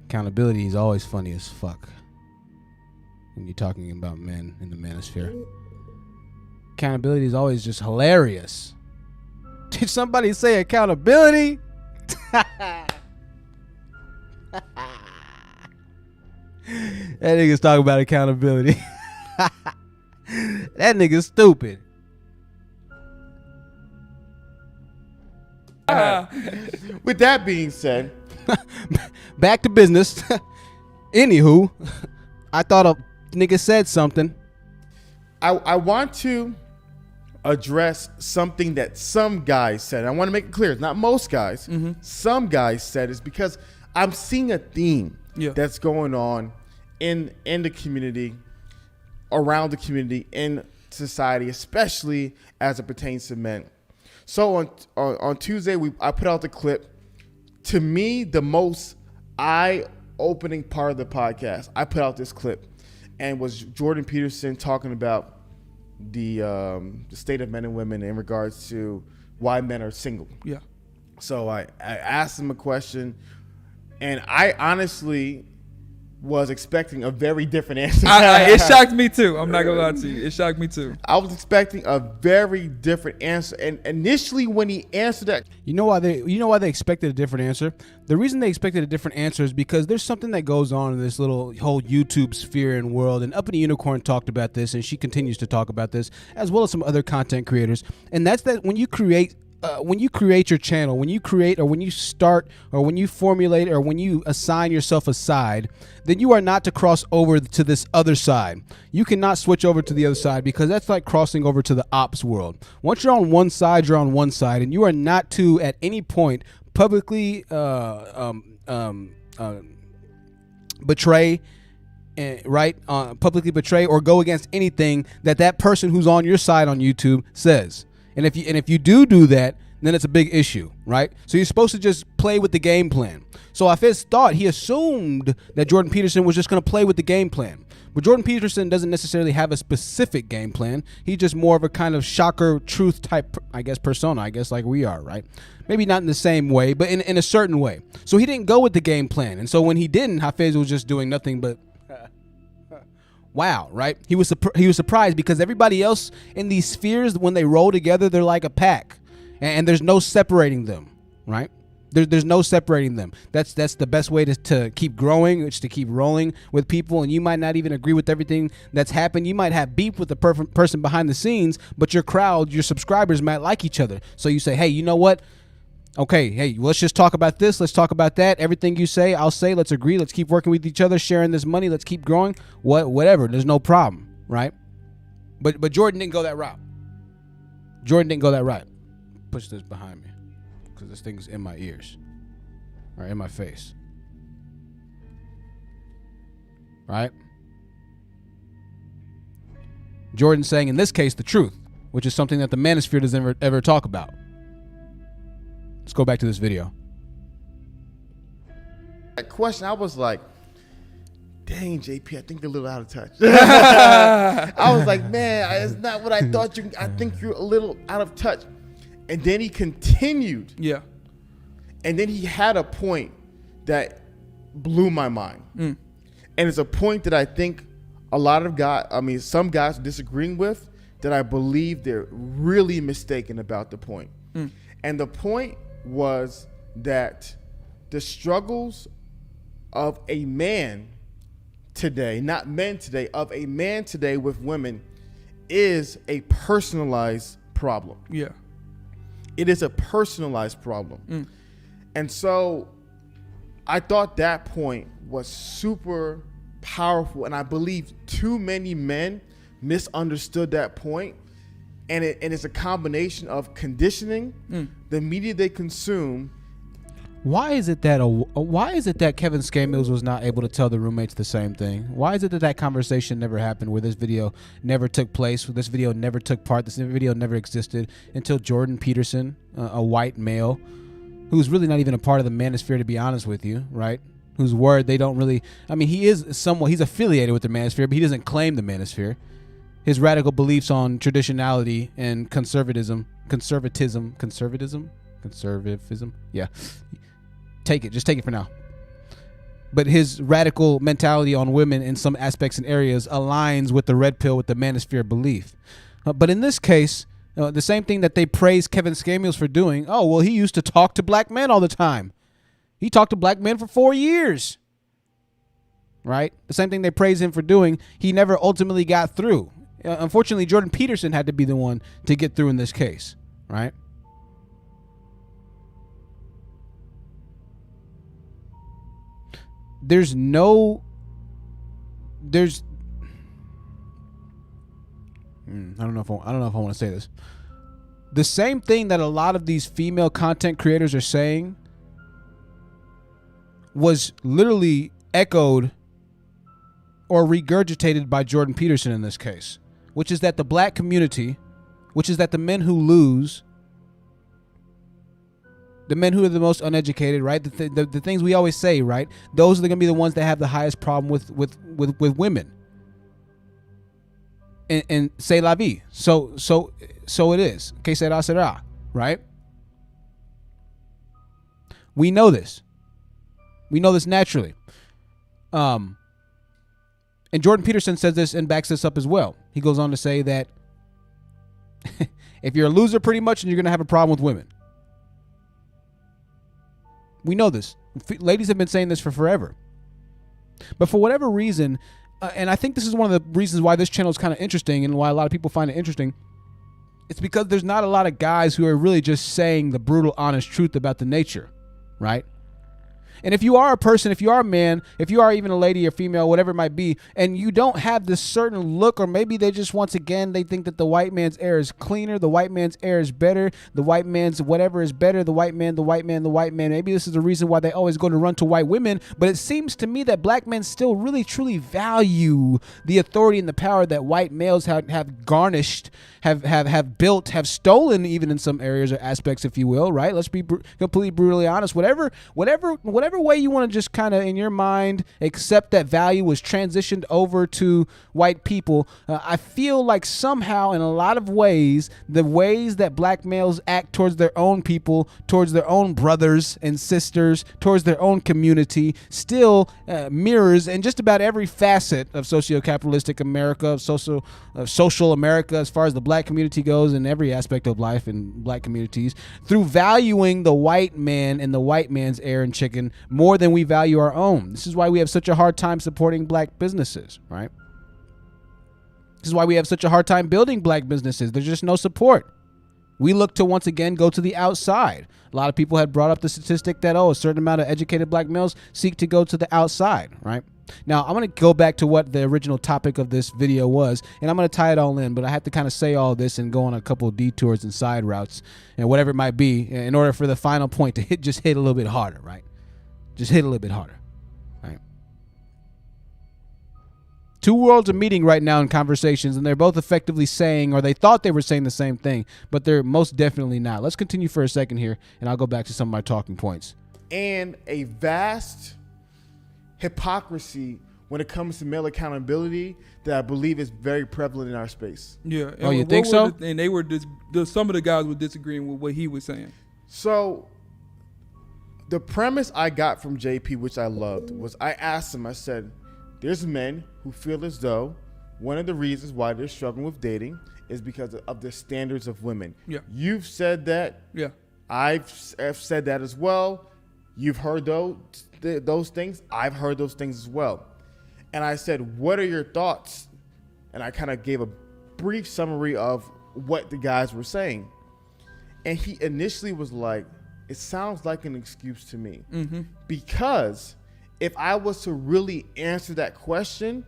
accountability is always funny as fuck when you're talking about men in the manosphere. Accountability is always just hilarious. Did somebody say accountability? That nigga's talking about accountability. That nigga's stupid. with that being said, back to business. Anywho, I thought a nigga said something. I want to address something that some guys said. I want to make it clear, it's not most guys. Some guys said it's because I'm seeing a theme that's going on in the community, around the community, in society, especially as it pertains to men. So on Tuesday, I put out the clip. To me, the most eye-opening part of the podcast, I put out this clip, and was Jordan Peterson talking about the state of men and women in regards to why men are single. Yeah. So I asked him a question, and I honestly was expecting a very different answer. It shocked me too. I'm not gonna lie to you. It shocked me too. I was expecting a very different answer, and initially when he answered that, you know why they expected a different answer? The reason they expected a different answer is because there's something that goes on in this little whole YouTube sphere and world. And Uppity Unicorn talked about this, and she continues to talk about this, as well as some other content creators. And that's that when you create your channel, when you create or when you start or when you formulate or when you assign yourself a side, then you are not to cross over to this other side. You cannot switch over to the other side, because that's like crossing over to the ops world. Once you're on one side, you're on one side, and you are not to at any point publicly betray right, publicly betray or go against anything that person who's on your side on YouTube says. And if you do that, then it's a big issue, right? So you're supposed to just play with the game plan. So Hafez thought, he assumed that Jordan Peterson was just going to play with the game plan. But Jordan Peterson doesn't necessarily have a specific game plan. He's just more of a kind of shocker truth type, I guess, persona, I guess, like we are, right? Maybe not in the same way, but in a certain way. So he didn't go with the game plan. And so when he didn't, Hafez was just doing nothing but wow, right? He was surprised because everybody else in these spheres, when they roll together, they're like a pack. And there's no separating them, right? There's no separating them. That's the best way to keep growing, is to keep rolling with people. And you might not even agree with everything that's happened. You might have beef with the person behind the scenes, but your crowd, your subscribers might like each other. So you say, hey, you know what? Okay, hey, let's just talk about this. Let's talk about that. Everything you say, I'll say. Let's agree. Let's keep working with each other, sharing this money. Let's keep growing. Whatever. There's no problem, right? But Jordan didn't go that route. Push this behind me because this thing's in my ears or in my face, right? Jordan's saying in this case the truth, which is something that the manosphere doesn't ever talk about. Let's go back to this video. That question, I was like, dang, JP, I think you're a little out of touch. I was like, man, it's not what I thought. I think you're a little out of touch. And then he continued. Yeah. And then he had a point that blew my mind. And it's a point that I think some guys are disagreeing with, that I believe they're really mistaken about the point. And the point was that the struggles of a man today, not men today, of a man today with women is a personalized problem. Yeah. It is a personalized problem. And so I thought that point was super powerful. And I believe too many men misunderstood that point. And it's a combination of conditioning, the media they consume. Why is it that Kevin Scamills was not able to tell the roommates the same thing? Why is it that conversation never happened, where this video never took place, where this video never took part, this video never existed until Jordan Peterson, a white male, who's really not even a part of the manosphere, to be honest with you, right? Whose word they don't really, he is somewhat, he's affiliated with the manosphere, but he doesn't claim the manosphere. His radical beliefs on traditionality and conservatism, yeah. Just take it for now. But his radical mentality on women in some aspects and areas aligns with the red pill, with the manosphere belief. But in this case, the same thing that they praise Kevin Scamills for doing, he used to talk to black men all the time. He talked to black men for 4 years. Right? The same thing they praise him for doing, he never ultimately got through. Unfortunately, Jordan Peterson had to be the one to get through in this case. Right? I don't know if I want to say this. The same thing that a lot of these female content creators are saying was literally echoed or regurgitated by Jordan Peterson in this case, which is that the black community, which is that the men who lose, the men who are the most uneducated, right? The things we always say, right? Those are going to be the ones that have the highest problem with women. And c'est la vie. So it is. Que sera, sera, right? We know this. We know this naturally. And Jordan Peterson says this and backs this up as well. He goes on to say that if you're a loser pretty much, then you're going to have a problem with women. We know this. Ladies have been saying this for forever. But for whatever reason, and I think this is one of the reasons why this channel is kind of interesting and why a lot of people find it interesting, it's because there's not a lot of guys who are really just saying the brutal, honest truth about the nature, right? And if you are a person, if you are a man, if you are even a lady or female, whatever it might be, and you don't have this certain look, or maybe they just, once again, they think that the white man's air is cleaner, the white man's air is better, the white man's whatever is better, the white man. Maybe this is the reason why they always go to run to white women. But it seems to me that black men still really, truly value the authority and the power that white males have garnished, have built, have stolen, even in some areas or aspects, if you will, right? Let's be completely brutally honest. Whatever way you want to just kind of in your mind accept that value was transitioned over to white people, I feel like somehow in a lot of ways, the ways that black males act towards their own people, towards their own brothers and sisters, towards their own community, still mirrors in just about every facet of socio-capitalistic America, of social America, as far as the black community goes, in every aspect of life in black communities, through valuing the white man and the white man's air and chicken more than we value our own. This is why we have such a hard time supporting black businesses, right? This is why we have such a hard time building black businesses. There's just no support. We look to, once again, go to the outside. A lot of people had brought up the statistic that, a certain amount of educated black males seek to go to the outside, right? Now, I'm going to go back to what the original topic of this video was, and I'm going to tie it all in, but I have to kind of say all this and go on a couple of detours and side routes and whatever it might be in order for the final point to hit a little bit harder, right? Just hit a little bit harder, right? Two worlds are meeting right now in conversations, and they're both effectively saying, or they thought they were saying the same thing, but they're most definitely not. Let's continue for a second here, and I'll go back to some of my talking points. And a vast hypocrisy when it comes to male accountability that I believe is very prevalent in our space. Yeah. Oh, you think so? And they were some of the guys were disagreeing with what he was saying. So the premise I got from JP, which I loved, was I asked him, I said, there's men who feel as though one of the reasons why they're struggling with dating is because of the standards of women. Yeah. You've said that. Yeah. I've said that as well. You've heard those things. I've heard those things as well. And I said, what are your thoughts? And I kind of gave a brief summary of what the guys were saying. And he initially was like, it sounds like an excuse to me. Mm-hmm. Because if I was to really answer that question,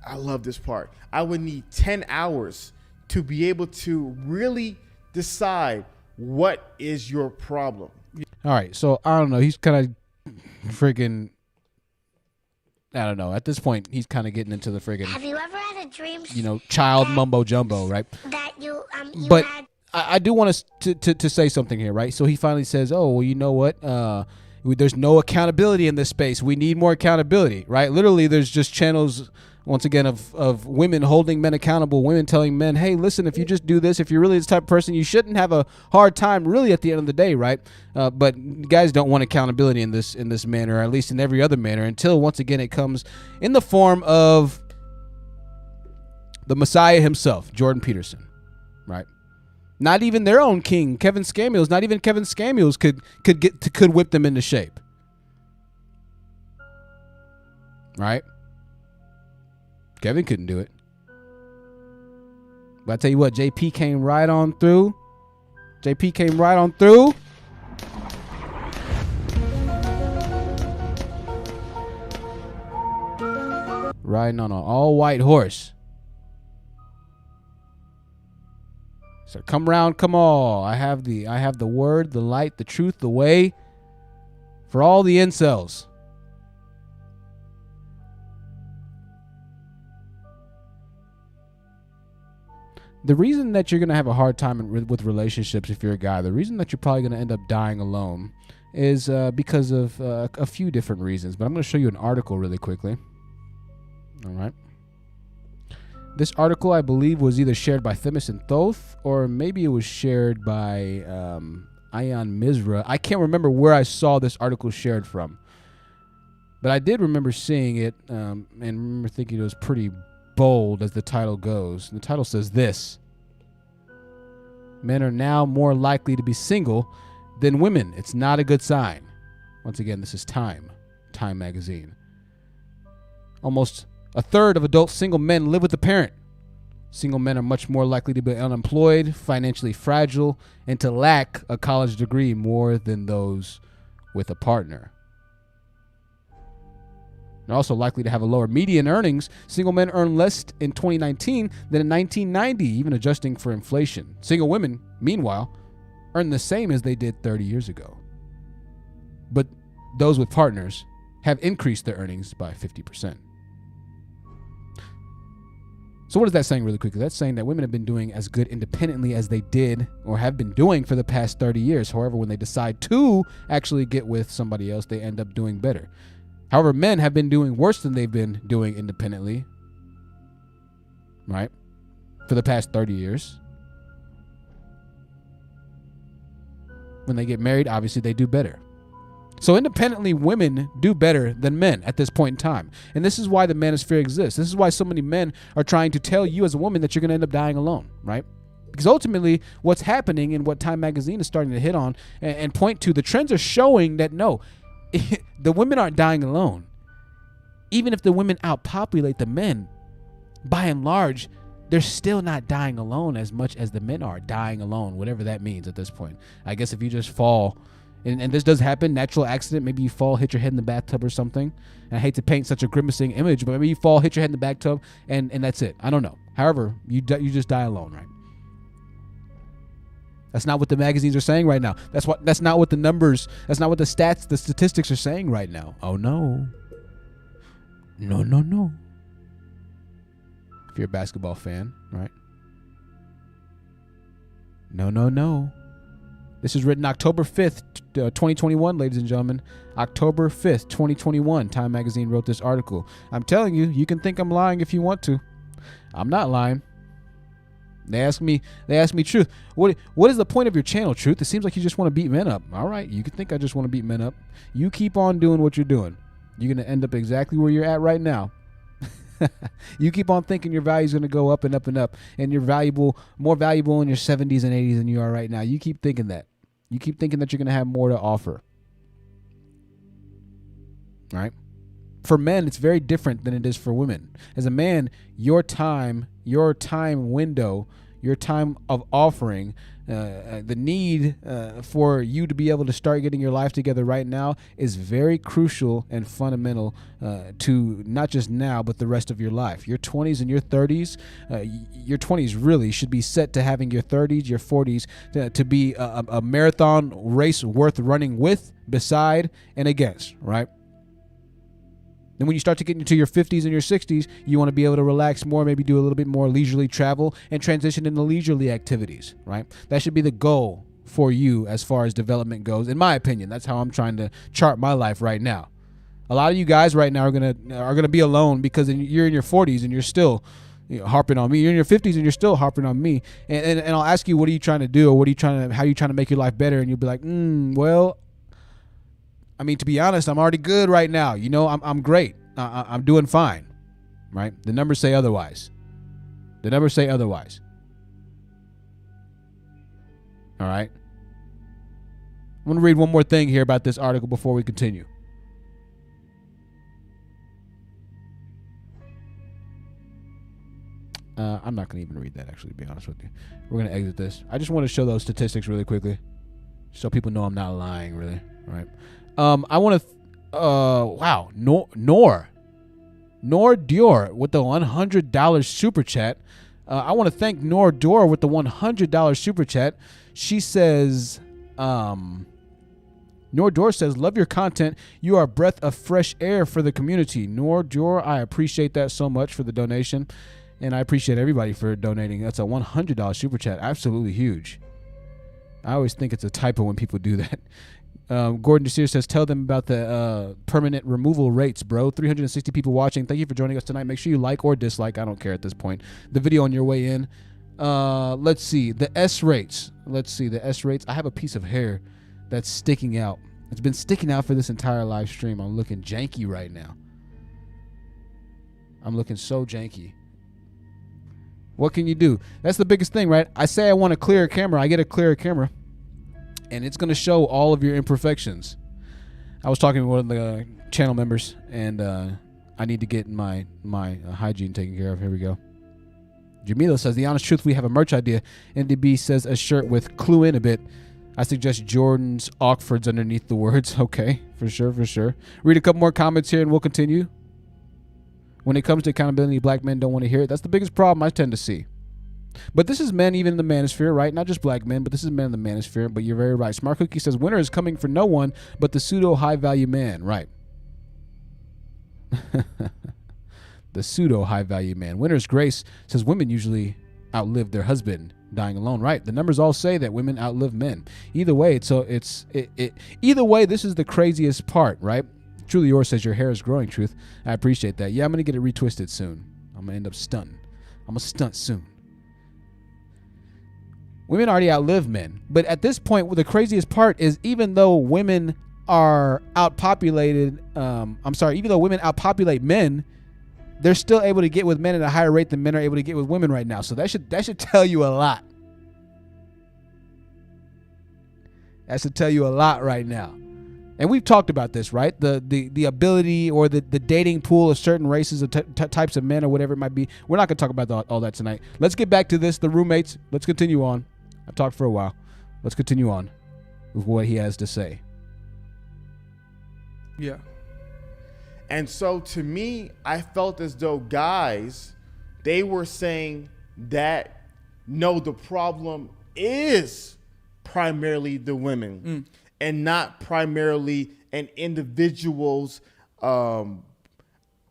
I love this part, I would need 10 hours to be able to really decide what is your problem. All right, so I don't know. He's kind of friggin', I don't know. At this point, he's kind of getting into the friggin', Have you ever had a dream? Child mumbo jumbo, right? That you but had. I do want us to say something here, right? So he finally says, "Oh, well, you know what? There's no accountability in this space. We need more accountability, right? Literally, there's just channels." Once again, of women holding men accountable, women telling men, hey, listen, if you just do this, if you're really this type of person, you shouldn't have a hard time really at the end of the day, right? But guys don't want accountability in this manner, or at least in every other manner, until once again it comes in the form of the Messiah himself, Jordan Peterson, right? Not even their own king, Kevin Samuels, not even Kevin Samuels could whip them into shape. Right? Kevin couldn't do it. But I tell you what, JP came right on through. Riding on an all-white horse. So come round, come all. I have the word, the light, the truth, the way for all the incels. The reason that you're going to have a hard time with relationships if you're a guy, the reason that you're probably going to end up dying alone is because of a few different reasons. But I'm going to show you an article really quickly. All right. This article, I believe, was either shared by Themis and Thoth, or maybe it was shared by Ayan Mizra. I can't remember where I saw this article shared from. But I did remember seeing it and remember thinking it was pretty bold as the title goes. And the title says this: men are now more likely to be single than women. It's not a good sign. Once again, this is Time magazine. Almost a third of adult single men live with a parent. Single men are much more likely to be unemployed, financially fragile, and to lack a college degree more than those with a partner. They're also likely to have a lower median earnings. Single men earn less in 2019 than in 1990, even adjusting for inflation. Single women, meanwhile, earn the same as they did 30 years ago. But those with partners have increased their earnings by 50%. So what is that saying really quickly? That's saying that women have been doing as good independently as they did or have been doing for the past 30 years. However, when they decide to actually get with somebody else, they end up doing better. However, men have been doing worse than they've been doing independently, right, for the past 30 years. When they get married, obviously they do better. So independently, women do better than men at this point in time. And this is why the manosphere exists. This is why so many men are trying to tell you as a woman that you're going to end up dying alone, right? Because ultimately, what's happening and what Time Magazine is starting to hit on and point to, the trends are showing that no, the women aren't dying alone. Even if the women outpopulate the men, by and large, they're still not dying alone as much as the men are dying alone, whatever that means at this point. I guess if you just fall, and this does happen, natural accident, maybe you fall, hit your head in the bathtub or something. And I hate to paint such a grimacing image, but maybe you fall, hit your head in the bathtub, and that's it. I don't know. However, you just die alone, right? That's not what the magazines are saying right now. That's not what the numbers, that's not what the stats, the statistics are saying right now. Oh no. No. If you're a basketball fan, right? No. This is written October 5th, 2021, ladies and gentlemen. October 5th, 2021. Time Magazine wrote this article. I'm telling you, you can think I'm lying if you want to. I'm not lying. They ask me Truth, what is the point of your channel, Truth? It seems like you just want to beat men up. All right, you can think I just want to beat men up. You keep on doing what you're doing. You're going to end up exactly where you're at right now. You keep on thinking your value is going to go up and up and up, and you're more valuable in your 70s and 80s than you are right now. You keep thinking that. You keep thinking that you're going to have more to offer. Right? For men, it's very different than it is for women. As a man, your time window, your time of offering, the need for you to be able to start getting your life together right now is very crucial and fundamental to not just now, but the rest of your life. Your 20s and your 30s, your 20s really should be set to having your 30s, your 40s to be a marathon race worth running with, beside, and against, right? Then when you start to get into your 50s and your 60s, you want to be able to relax more, maybe do a little bit more leisurely travel and transition into leisurely activities, right? That should be the goal for you as far as development goes. In my opinion, that's how I'm trying to chart my life right now. A lot of you guys right now are gonna be alone because you're in your 40s and you're still harping on me. You're in your 50s and you're still harping on me. And I'll ask you, what are you trying to do, or how are you trying to make your life better? And you'll be like, well, I mean, to be honest, I'm already good right now. I'm great. I'm doing fine, right? The numbers say otherwise. All right. I'm going to read one more thing here about this article before we continue. I'm not going to even read that, actually, to be honest with you. We're going to exit this. I just want to show those statistics really quickly so people know I'm not lying, really. All right. I want to, wow, Nor Dior with the $100 super chat. I want to thank Nor Dior with the $100 super chat. She says, Nor Dior says, love your content. You are a breath of fresh air for the community. Nor Dior, I appreciate that so much for the donation. And I appreciate everybody for donating. That's a $100 super chat. Absolutely huge. I always think it's a typo when people do that. Gordon DeSeer says, tell them about the permanent removal rates, bro. 360 people watching. Thank you for joining us tonight. Make sure you like or dislike, I don't care at this point, the video on your way in. Let's see. The S rates. I have a piece of hair that's sticking out. It's been sticking out for this entire live stream. I'm looking janky right now. I'm looking so janky. What can you do? That's the biggest thing, right? I say I want a clearer camera. I get a clearer camera. And it's going to show all of your imperfections. I was talking to one of the channel members, and I need to get my hygiene taken care of. Here we go. Jamila says, the honest truth, we have a merch idea. MDB says a shirt with clue in a bit. I suggest Jordan's Oxfords underneath the words. Okay, for sure. Read a couple more comments here, and we'll continue. When it comes to accountability, black men don't want to hear it. That's the biggest problem I tend to see. But this is men even in the manosphere, right? Not just black men, but this is men in the manosphere. But you're very right. Smart Cookie says winter is coming for no one but the pseudo high value man. Right. The pseudo high value man. Winter's Grace says women usually outlive their husband dying alone. Right. The numbers all say that women outlive men. Either way, either way, this is the craziest part, right? Truly Yours says your hair is growing, Truth. I appreciate that. Yeah, I'm gonna get it retwisted soon. I'm gonna end up stunting. I'm gonna stunt soon. Women already outlive men. But at this point, the craziest part is even though women are outpopulated, even though women outpopulate men, they're still able to get with men at a higher rate than men are able to get with women right now. So that should tell you a lot. That should tell you a lot right now. And we've talked about this, right? The ability or the dating pool of certain races of types of men or whatever it might be. We're not going to talk about all that tonight. Let's get back to this. The roommates. Let's continue on. I've talked for a while. Let's continue on with what he has to say. Yeah. And so to me, I felt as though guys, they were saying that, no, the problem is primarily the women and not primarily an individual's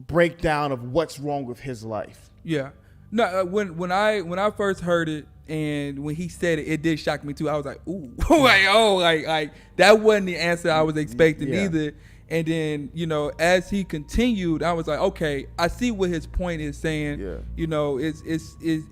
breakdown of what's wrong with his life. Yeah. No, when I first heard it and when he said it, it did shock me too. I was like, ooh, like that wasn't the answer I was expecting either. And then, as he continued, I was like, okay, I see what his point is saying. Yeah.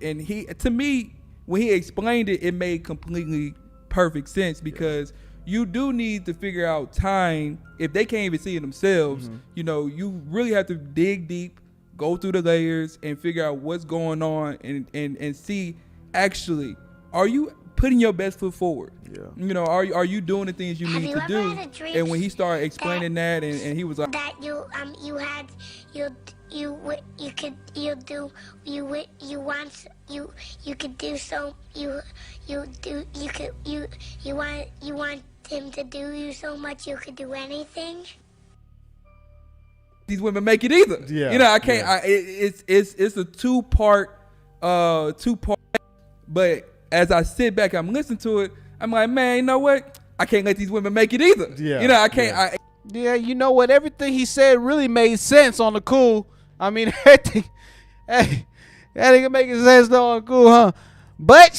And he, to me, when he explained it, it made completely perfect sense because you do need to figure out time. If they can't even see it themselves, you really have to dig deep, go through the layers and figure out what's going on and see, actually, are you putting your best foot forward? Yeah. Are you doing the things you need to do? And when he started explaining that and he was like that you want him to do you so much you could do anything. These women make it either. Yeah. I can't. Yeah. It's a two part. But as I sit back, I'm listening to it. I'm like, man, you know what? I can't let these women make it either. Yeah. I can't. Yeah. You know what? Everything he said really made sense on the cool. I mean, everything. Hey, that ain't making sense though on the cool, huh? But.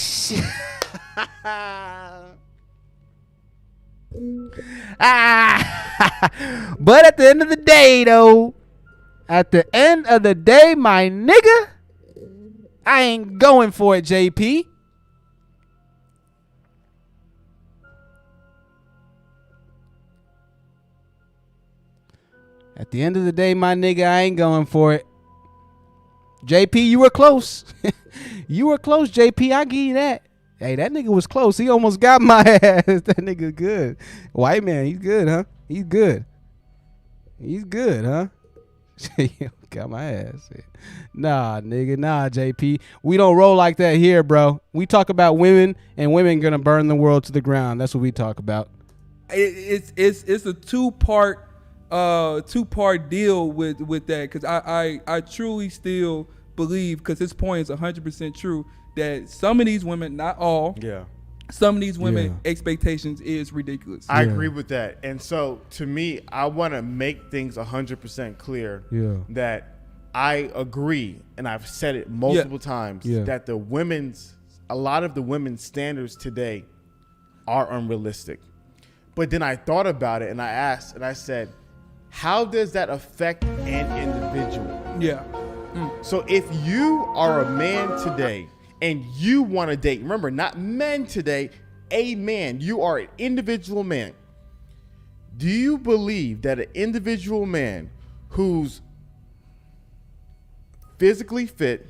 But at the end of the day, though, my nigga, I ain't going for it, JP. At the end of the day, my nigga, I ain't going for it. JP, you were close. You were close, JP. I give you that. Hey, that nigga was close. He almost got my ass. That nigga good. White man, he's good, huh? He's good. He's good, huh? Got my ass. Nah, nigga. Nah, JP. We don't roll like that here, bro. We talk about women, and women gonna burn the world to the ground. That's what we talk about. It's a two-part deal with that, because I truly still believe, because his point is 100% true, that some of these women, not all, some of these women expectations is ridiculous. I agree with that. And so to me, I want to make things 100% clear that I agree, and I've said it multiple times, that a lot of the women's standards today are unrealistic. But then I thought about it and I asked and I said, how does that affect an individual? Yeah. So if you are a man today and you want to date, remember, not men today, a man, you are an individual man. Do you believe that an individual man who's physically fit,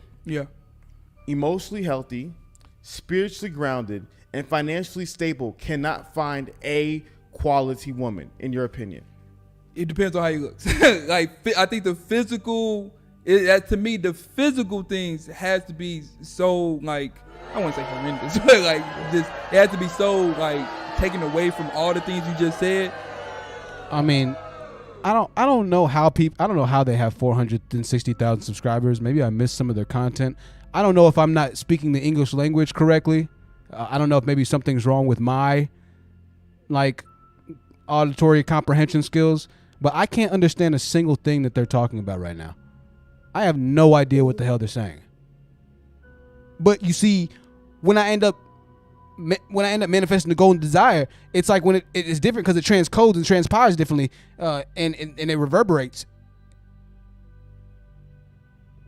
emotionally healthy, spiritually grounded, and financially stable cannot find a quality woman, in your opinion? It depends on how he looks. Like, I think the physical, to me, the physical things has to be so, like, I don't want to say horrendous, but like, it has to be so, like, taken away from all the things you just said. I mean, I don't know how they have 460,000 subscribers. Maybe I missed some of their content. I don't know if I'm not speaking the English language correctly. I don't know if maybe something's wrong with my like auditory comprehension skills, but I can't understand a single thing that they're talking about right now. I have no idea what the hell they're saying. But you see, when I end up manifesting the golden desire, it's like when it is different because it transcodes and transpires differently, and it reverberates.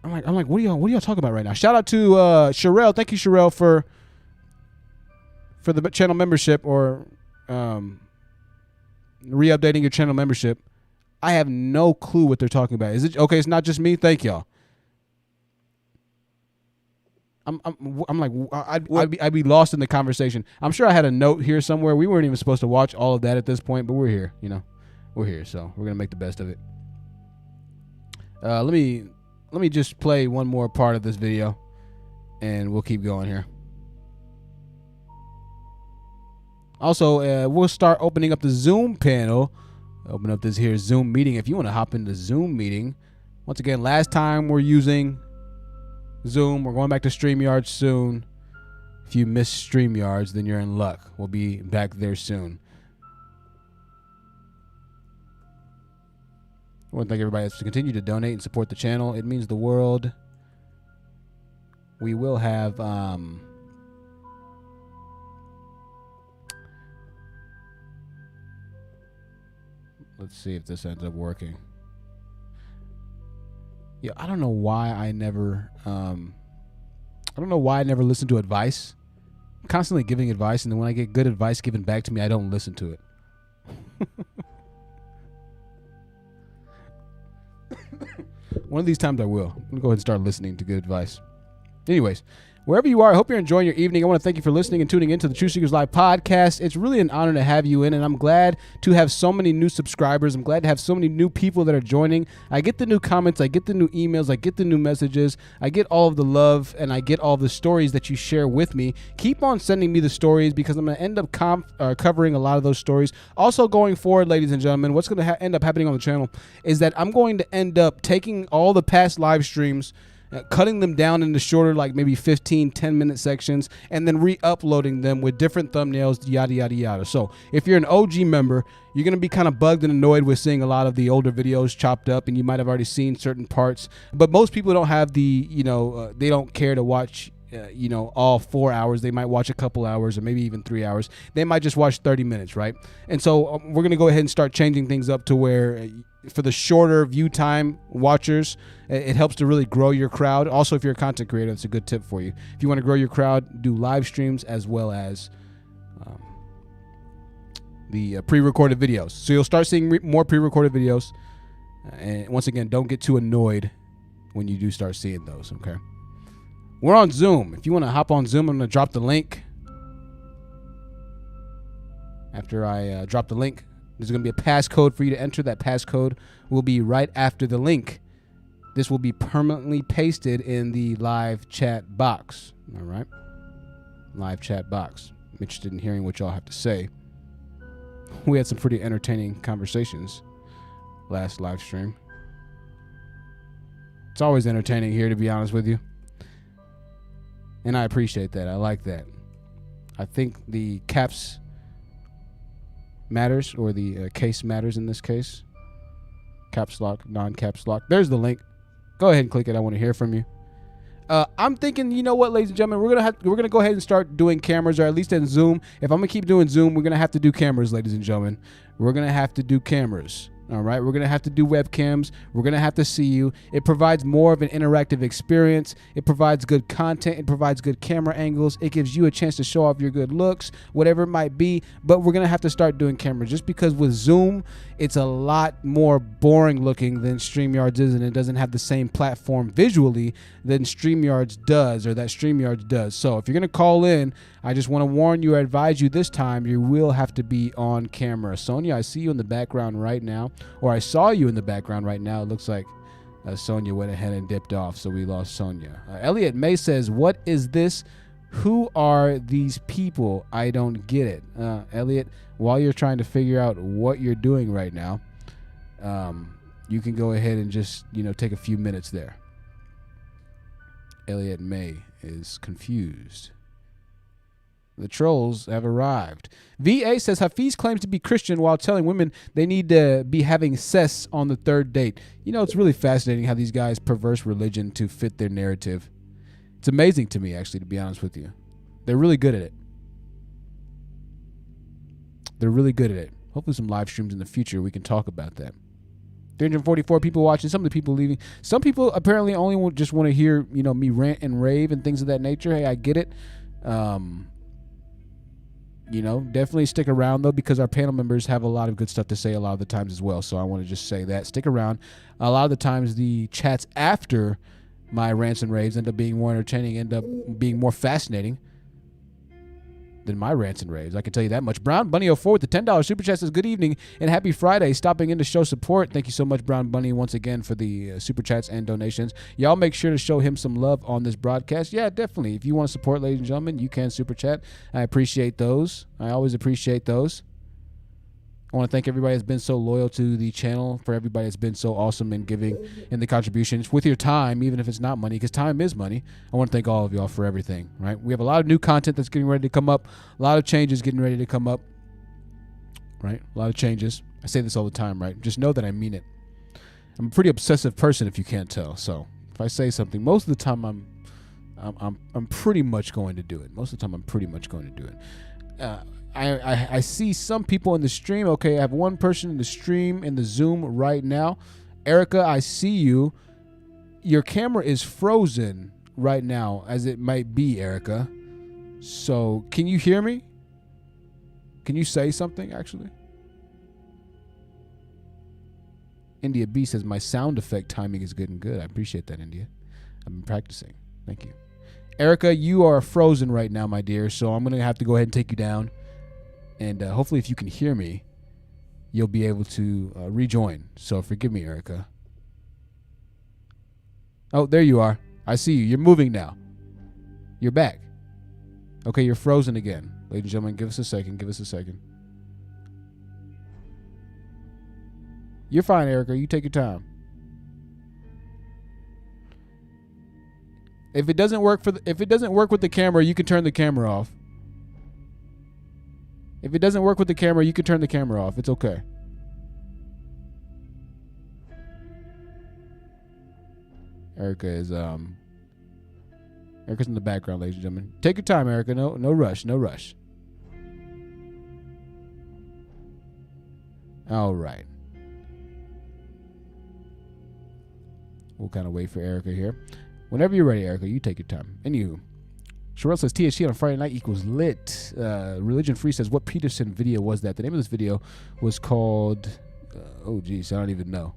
I'm like, what are y'all talking about right now? Shout out to Sherelle. Thank you, Sherelle, for the channel membership or re-updating your channel membership. I have no clue what they're talking about. Is it okay? It's not just me. Thank y'all. I'm like, I'd be lost in the conversation. I'm sure I had a note here somewhere. We weren't even supposed to watch all of that at this point, but we're here. We're here, so we're gonna make the best of it. Let me just play one more part of this video, and we'll keep going here. Also, we'll start opening up the Zoom panel. Open up this here Zoom meeting. If you want to hop into Zoom meeting, once again, last time we're using Zoom. We're going back to StreamYard soon. If you miss StreamYards, then you're in luck. We'll be back there soon. I want to thank everybody that's to continue to donate and support the channel. It means the world. We will have let's see if this ends up working. Yeah, I don't know why I never listen to advice. I'm constantly giving advice, and then when I get good advice given back to me, I don't listen to it. One of these times I will. I'm gonna go ahead and start listening to good advice. Anyways, wherever you are, I hope you're enjoying your evening. I want to thank you for listening and tuning into the True Seekers Live podcast. It's really an honor to have you in, and I'm glad to have so many new subscribers. I'm glad to have so many new people that are joining. I get the new comments, I get the new emails, I get the new messages, I get all of the love, and I get all of the stories that you share with me. Keep on sending me the stories because I'm going to end up covering a lot of those stories. Also, going forward, ladies and gentlemen, what's going to end up happening on the channel is that I'm going to end up taking all the past live streams, cutting them down into shorter, like maybe 15, 10-minute sections, and then re-uploading them with different thumbnails, yada, yada, yada. So if you're an OG member, you're going to be kind of bugged and annoyed with seeing a lot of the older videos chopped up, and you might have already seen certain parts. But most people don't have the, they don't care to watch, all 4 hours. They might watch a couple hours or maybe even 3 hours. They might just watch 30 minutes, right? And so we're going to go ahead and start changing things up to where for the shorter view time watchers, it helps to really grow your crowd. Also, if you're a content creator, it's a good tip for you. If you want to grow your crowd, do live streams as well as the pre-recorded videos. So you'll start seeing more pre-recorded videos. And once again, don't get too annoyed when you do start seeing those, okay? We're on Zoom. If you want to hop on Zoom, I'm going to drop the link. After I drop the link, there's going to be a passcode for you to enter. That passcode will be right after the link. This will be permanently pasted in the live chat box. All right? Live chat box. I'm interested in hearing what y'all have to say. We had some pretty entertaining conversations last live stream. It's always entertaining here, to be honest with you. And I appreciate that. I like that. I think the caps matters, or the case matters in this case. Caps lock, non-caps lock. There's the link. Go ahead and click it. I want to hear from you. I'm thinking, you know what, ladies and gentlemen, we're gonna go ahead and start doing cameras, or at least in Zoom. If I'm gonna keep doing Zoom, we're gonna have to do cameras, ladies and gentlemen. We're gonna have to do cameras. All right, we're going to have to do webcams. We're going to have to see you. It provides more of an interactive experience. It provides good content. It provides good camera angles. It gives you a chance to show off your good looks, whatever it might be. But we're going to have to start doing cameras just because with Zoom, it's a lot more boring looking than StreamYards is, and it doesn't have the same platform visually than StreamYards does, or that StreamYards does. So if you're going to call in, I just want to warn you, or advise you this time, you will have to be on camera. Sonia, I see you in the background right now, or I saw you in the background right now. It looks like Sonia went ahead and dipped off, so we lost Sonia. Elliot May says, what is this? Who are these people? I don't get it. Elliot, while you're trying to figure out what you're doing right now, you can go ahead and just, take a few minutes there. Elliot May is confused. The trolls have arrived. VA says Hafiz claims to be Christian while telling women they need to be having sex on the third date. It's really fascinating how these guys perverse religion to fit their narrative. It's amazing to me, actually, to be honest with you. They're really good at it. They're really good at it. Hopefully some live streams in the future, we can talk about that. 344 people watching. Some of the people leaving. Some people apparently only just want to hear, me rant and rave and things of that nature. Hey, I get it. Definitely stick around, though, because our panel members have a lot of good stuff to say a lot of the times as well. So I want to just say that. Stick around. A lot of the times the chats after my rants and raves end up being more entertaining, end up being more fascinating than my rants and raves. I can tell you that much. Brown Bunny 04 with the $10 super chat says, good evening and happy Friday. Stopping in to show support. Thank you so much, Brown Bunny, once again for the super chats and donations. Y'all make sure to show him some love on this broadcast. Yeah, definitely. If you want to support, ladies and gentlemen, you can super chat. I appreciate those. I always appreciate those. I want to thank everybody that's been so loyal to the channel, for everybody that's been so awesome in giving in the contributions with your time, even if it's not money, because time is money. I want to thank all of y'all for everything, right? We have a lot of new content that's getting ready to come up, a lot of changes getting ready to come up, right? A lot of changes. I say this all the time, right? Just know that I mean it. I'm a pretty obsessive person, if you can't tell. So if I say something, most of the time I'm pretty much going to do it. Most of the time I'm pretty much going to do it. I see some people in the stream. Okay, I have one person in the stream in the Zoom right now. Erica, I see you. Your camera is frozen right now, as it might be, Erica. So, can you hear me? Can you say something, actually? India B says, my sound effect timing is good and good. I appreciate that, India. I've been practicing. Thank you. Erica, you are frozen right now, my dear, so I'm going to have to go ahead and take you down. And hopefully if you can hear me, you'll be able to rejoin. So forgive me, Erica. Oh, there you are. I see you. You're moving now. You're back. Okay, you're frozen again. Ladies and gentlemen, give us a second. Give us a second. You're fine, Erica. You take your time. If it doesn't work with the camera, you can turn the camera off. If it doesn't work with the camera, you can turn the camera off. It's okay. Erica is Erica's in the background, ladies and gentlemen. Take your time, Erica. No rush. No rush. All right. We'll kind of wait for Erica here. Whenever you're ready, Erica, you take your time. Anywho. Sherelle says THC on Friday night equals lit. Religion Free says, what Peterson video was that? The name of this video was called, I don't even know.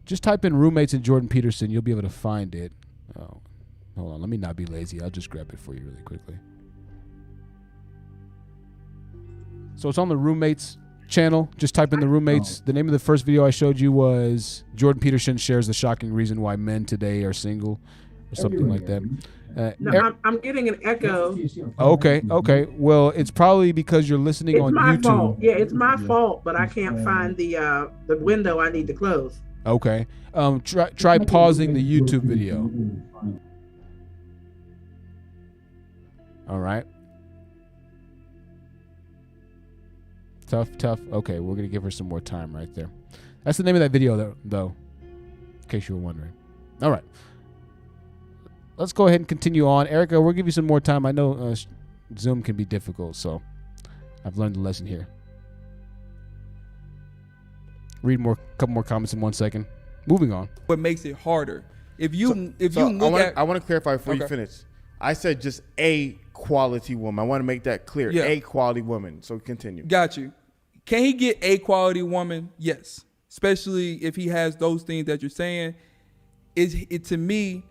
Just type in roommates and Jordan Peterson. You'll be able to find it. Oh, hold on. Let me not be lazy. I'll just grab it for you really quickly. So it's on the roommates channel. Just type in the roommates. The name of the first video I showed you was Jordan Peterson shares the shocking reason why men today are single, or something like that. I'm getting an echo. Okay. Well, it's probably because you're listening on YouTube. Fault. Yeah, it's my fault, but I can't find the window I need to close. Okay. Try pausing the YouTube video. All right. Tough. Okay, we're gonna give her some more time right there. That's the name of that video, though. In case you were wondering. All right. Let's go ahead and continue on. Erica, we'll give you some more time. I know Zoom can be difficult, so I've learned the lesson here. Read couple more comments in 1 second. Moving on. What makes it harder? I want to clarify before you finish. I said just a quality woman. I want to make that clear. Yeah. A quality woman. So continue. Got you. Can he get a quality woman? Yes. Especially if he has those things that you're saying. It to me,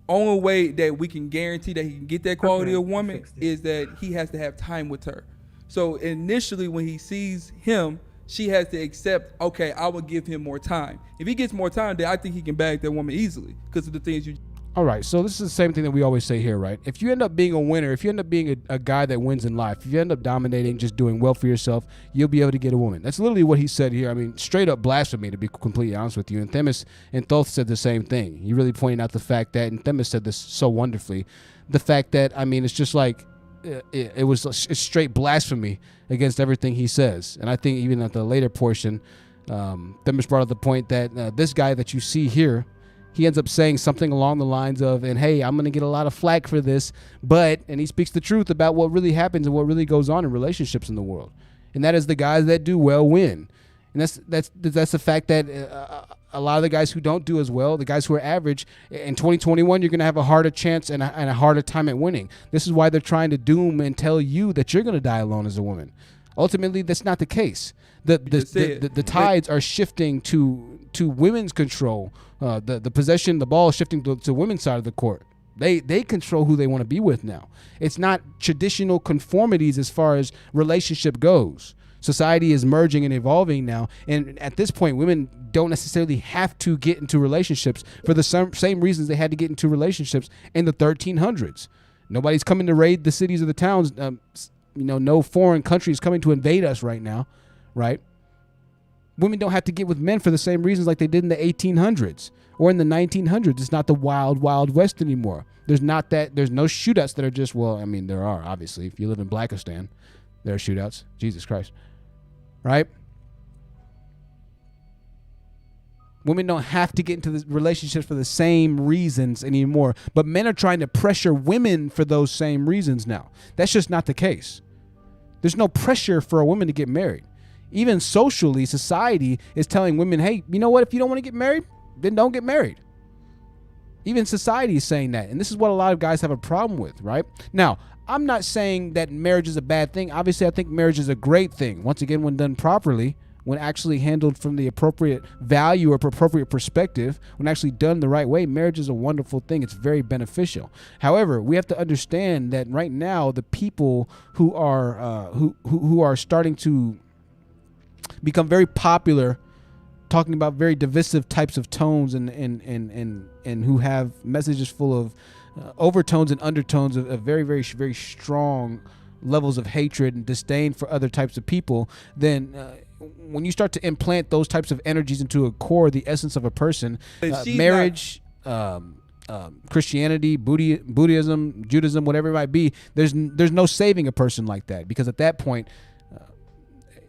only way that we can guarantee that he can get that quality of woman is that he has to have time with her. So initially when he sees him, she has to accept, okay, I will give him more time. If he gets more time, then I think he can bag that woman easily because of the things you... All right, so this is the same thing that we always say here, right? If you end up being a winner, if you end up being a guy that wins in life, if you end up dominating, just doing well for yourself, you'll be able to get a woman. That's literally what he said here. I mean, straight up blasphemy, to be completely honest with you. And Themis and Thoth said the same thing. He really pointed out the fact that, and Themis said this so wonderfully, the fact that, I mean, it's just like, it's straight blasphemy against everything he says. And I think even at the later portion, Themis brought up the point that this guy that you see here, he ends up saying something along the lines of, and hey, I'm going to get a lot of flack for this, but, and he speaks the truth about what really happens and what really goes on in relationships in the world. And that is the guys that do well win. And that's the fact that a lot of the guys who don't do as well, the guys who are average, in 2021, you're going to have a harder chance and a harder time at winning. This is why they're trying to doom and tell you that you're going to die alone as a woman. Ultimately, that's not the case. The tides are shifting to women's control. The possession, the ball is shifting to women's side of the court. They control who they want to be with now. It's not traditional conformities as far as relationship goes. Society is merging and evolving now, and at this point, women don't necessarily have to get into relationships for the same reasons they had to get into relationships in the 1300s. Nobody's coming to raid the cities or the towns. No foreign country is coming to invade us right now, right? Women don't have to get with men for the same reasons like they did in the 1800s or in the 1900s. It's not the wild, wild west anymore. There's no shootouts that are just, well, I mean, there are, obviously. If you live in Blackistan, there are shootouts. Jesus Christ. Right? Women don't have to get into the relationships for the same reasons anymore, but men are trying to pressure women for those same reasons now. That's just not the case. There's no pressure for a woman to get married. Even socially, society is telling women, hey, you know what? If you don't want to get married, then don't get married. Even society is saying that. And this is what a lot of guys have a problem with, right? Now, I'm not saying that marriage is a bad thing. Obviously, I think marriage is a great thing. Once again, when done properly, when actually handled from the appropriate value or appropriate perspective, when actually done the right way, marriage is a wonderful thing. It's very beneficial. However, we have to understand that right now, the people who are starting to become very popular, talking about very divisive types of tones and who have messages full of overtones and undertones of very, very, very strong levels of hatred and disdain for other types of people, then when you start to implant those types of energies into a core, the essence of a person, marriage, Christianity, Buddhism, Judaism, whatever it might be, there's no saving a person like that, because at that point,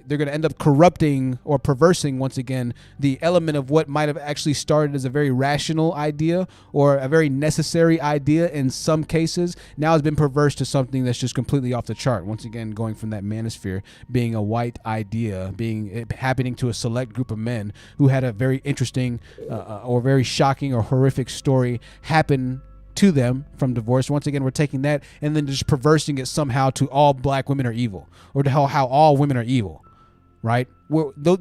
they're going to end up corrupting or perversing, once again, the element of what might have actually started as a very rational idea or a very necessary idea in some cases, now has been perverse to something that's just completely off the chart. Once again, going from that manosphere being a white idea, happening to a select group of men who had a very interesting or very shocking or horrific story happen to them from divorce. Once again, we're taking that and then just perversing it somehow to all black women are evil, or to how all women are evil. Right? There's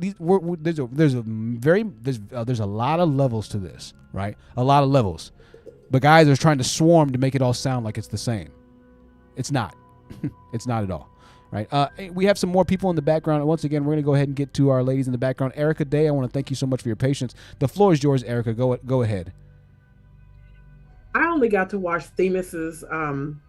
a lot of levels to this, right? A lot of levels. But guys are trying to swarm to make it all sound like it's the same. It's not. It's not at all. Right? We have some more people in the background. Once again, we're going to go ahead and get to our ladies in the background. Erica Day, I want to thank you so much for your patience. The floor is yours, Erica. Go ahead. I only got to watch Themis's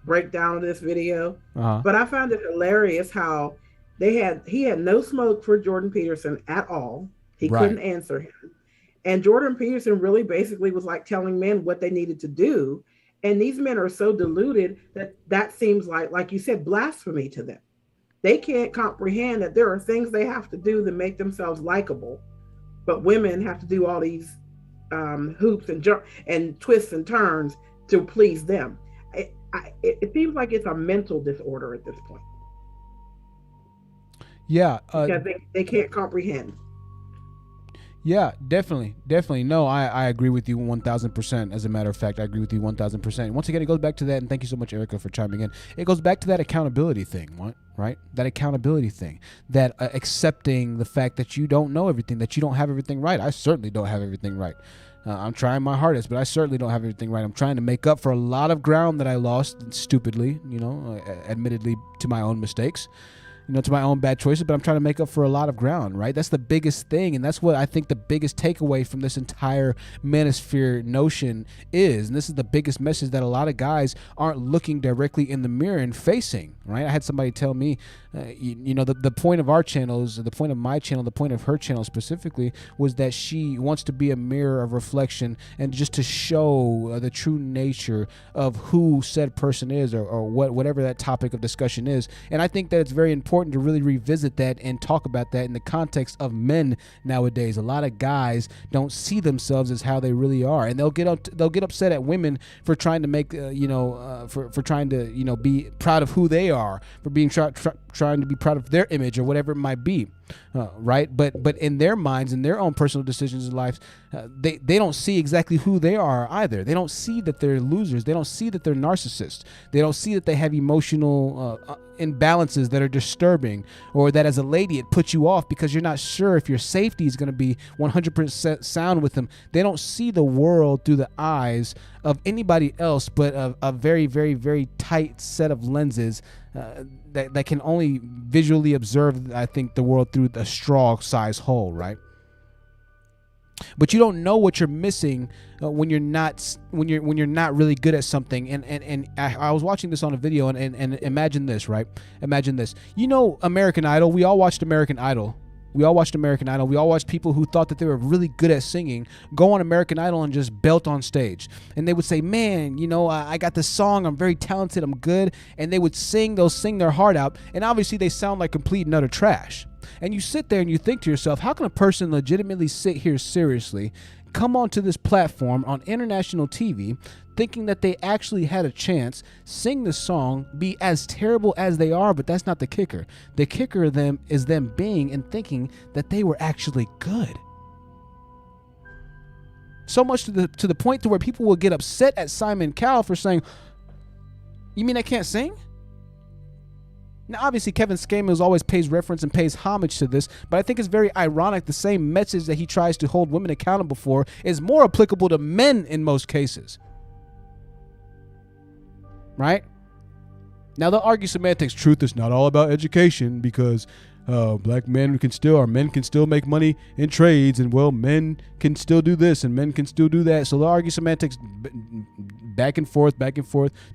breakdown of this video, but I found it hilarious how he had no smoke for Jordan Peterson at all. He couldn't answer him. And Jordan Peterson really basically was like telling men what they needed to do. And these men are so deluded that seems like you said, blasphemy to them. They can't comprehend that there are things they have to do to make themselves likable. But women have to do all these hoops and twists and turns to please them. It seems like it's a mental disorder at this point. Yeah. Because they can't comprehend. Yeah, definitely. No, I agree with you 1,000%. As a matter of fact, I agree with you 1,000%. Once again, it goes back to that, and thank you so much, Erica, for chiming in. It goes back to that accountability thing, right? That accountability thing, that accepting the fact that you don't know everything, that you don't have everything right. I certainly don't have everything right. I'm trying my hardest, but I certainly don't have everything right. I'm trying to make up for a lot of ground that I lost stupidly, admittedly to my own mistakes. to my own bad choices, but I'm trying to make up for a lot of ground, right? That's the biggest thing, and that's what I think the biggest takeaway from this entire manosphere notion is, and this is the biggest message that a lot of guys aren't looking directly in the mirror and facing, right? I had somebody tell me, the point of our channels, the point of my channel, the point of her channel specifically, was that she wants to be a mirror of reflection and just to show the true nature of who said person is, or whatever that topic of discussion is. And I think that it's very important to really revisit that and talk about that in the context of men nowadays. A lot of guys don't see themselves as how they really are, and they'll get upset at women for trying to make for trying to be proud of who they are, for being trying to be proud of their image or whatever it might be, right? But in their minds, in their own personal decisions in life, they don't see exactly who they are either. They don't see that they're losers. They don't see that they're narcissists. They don't see that they have emotional imbalances that are disturbing, or that as a lady it puts you off because you're not sure if your safety is going to be 100% sound with them. They don't see the world through the eyes of anybody else but a very, very, very tight set of lenses that can only visually observe, I think, the world through a straw size hole, right? But you don't know what you're missing when you're not really good at something. And I was watching this on a video, and imagine this, right? Imagine this. American Idol. We all watched American Idol. We all watched people who thought that they were really good at singing go on American Idol and just belt on stage. And they would say, man, I got this song. I'm very talented. I'm good. And they would sing. They'll sing their heart out. And obviously they sound like complete and utter trash. And you sit there and you think to yourself, how can a person legitimately sit here seriously, come onto this platform on international TV, thinking that they actually had a chance, sing the song, be as terrible as they are? But that's not the kicker. The kicker is them being and thinking that they were actually good. So much to the point to where people will get upset at Simon Cowell for saying, you mean I can't sing? Now, obviously, Kevin Samuels always pays reference and pays homage to this, but I think it's very ironic the same message that he tries to hold women accountable for is more applicable to men in most cases. Right? Now, they'll argue semantics. Truth is not all about education because black men can still make money in trades, and men can still do this and men can still do that. So they'll argue semantics back and forth.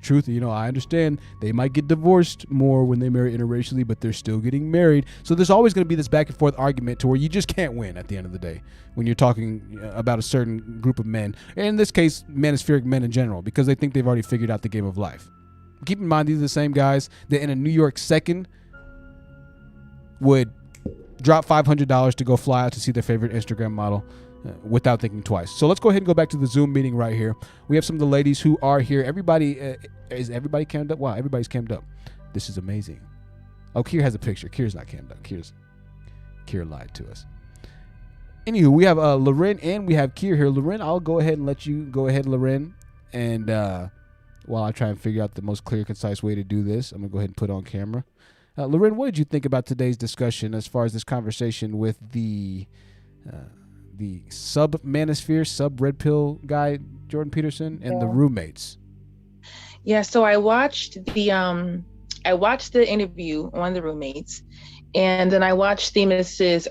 Truth, I understand they might get divorced more when they marry interracially, but they're still getting married. So there's always going to be this back and forth argument to where you just can't win at the end of the day when you're talking about a certain group of men, and in this case, manospheric men in general, because they think they've already figured out the game of life. Keep in mind, these are the same guys that in a New York second would drop $500 to go fly out to see their favorite Instagram model without thinking twice. So let's go ahead and go back to the Zoom meeting right here. We have some of the ladies who are here. Is everybody cammed up? Wow, everybody's cammed up. This is amazing. Oh, Kier has a picture. Kier's not cammed up. Kier lied to us. Anywho, we have Loren and we have Kier here. Loren, I'll go ahead and let you go ahead, Loren. And while I try and figure out the most clear, concise way to do this, I'm going to go ahead and put on camera. Loren, what did you think about today's discussion as far as this conversation with the sub-manosphere, sub-red pill guy, Jordan Peterson, and the roommates? Yeah, so I watched the interview on the roommates, and then I watched Themis's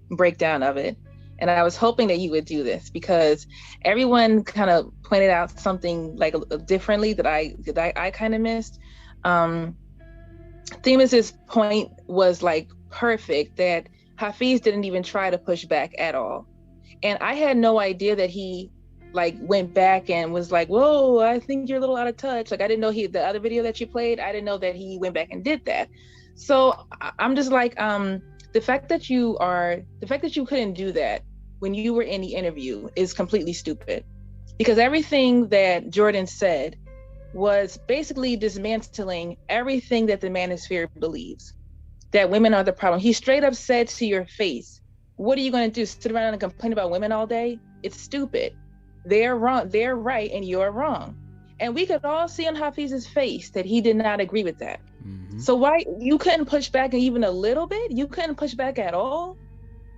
breakdown of it. And I was hoping that you would do this because everyone kind of pointed out something like differently that I kind of missed. Themis's point was like perfect, that Hafiz didn't even try to push back at all. And I had no idea that he like went back and was like, whoa, I think you're a little out of touch. Like, I didn't know the other video that you played, I didn't know that he went back and did that. So I'm just like, the fact that you couldn't do that when you were in the interview is completely stupid, because everything that Jordan said was basically dismantling everything that the manosphere believes, that women are the problem. He straight up said to your face, what are you going to do, sit around and complain about women all day? It's stupid. They're wrong, they're right, and you're wrong. And we could all see on Hafiz's face that he did not agree with that. Mm-hmm. So why you couldn't push back even a little bit? You couldn't push back at all?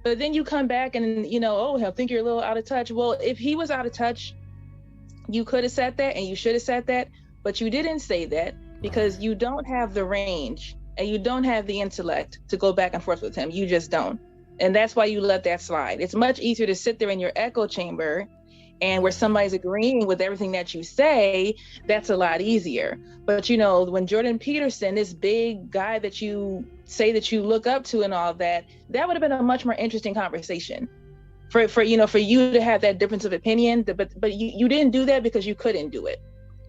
But then you come back and, I think you're a little out of touch. Well, if he was out of touch, you could have said that and you should have said that, but you didn't say that. because you don't have the range and you don't have the intellect to go back and forth with him. You just don't. And that's why you let that slide. It's much easier to sit there in your echo chamber and where somebody's agreeing with everything that you say, that's a lot easier. But you know, when Jordan Peterson, this big guy that you say that you look up to and all that, that would have been a much more interesting conversation. For you to have that difference of opinion, but you didn't do that because you couldn't do it.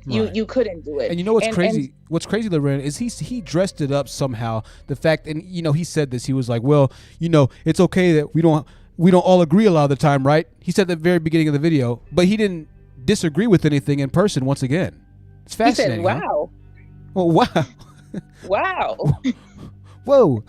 Right. You couldn't do it. And you know what's crazy? What's crazy, Loren, is he dressed it up somehow. The fact, and you know, he said this. He was like, "Well, you know, it's okay that we don't all agree a lot of the time, right?" He said at the very beginning of the video, but he didn't disagree with anything in person. Once again, it's fascinating. He said, "Wow." Huh? Well, wow. Wow. Whoa,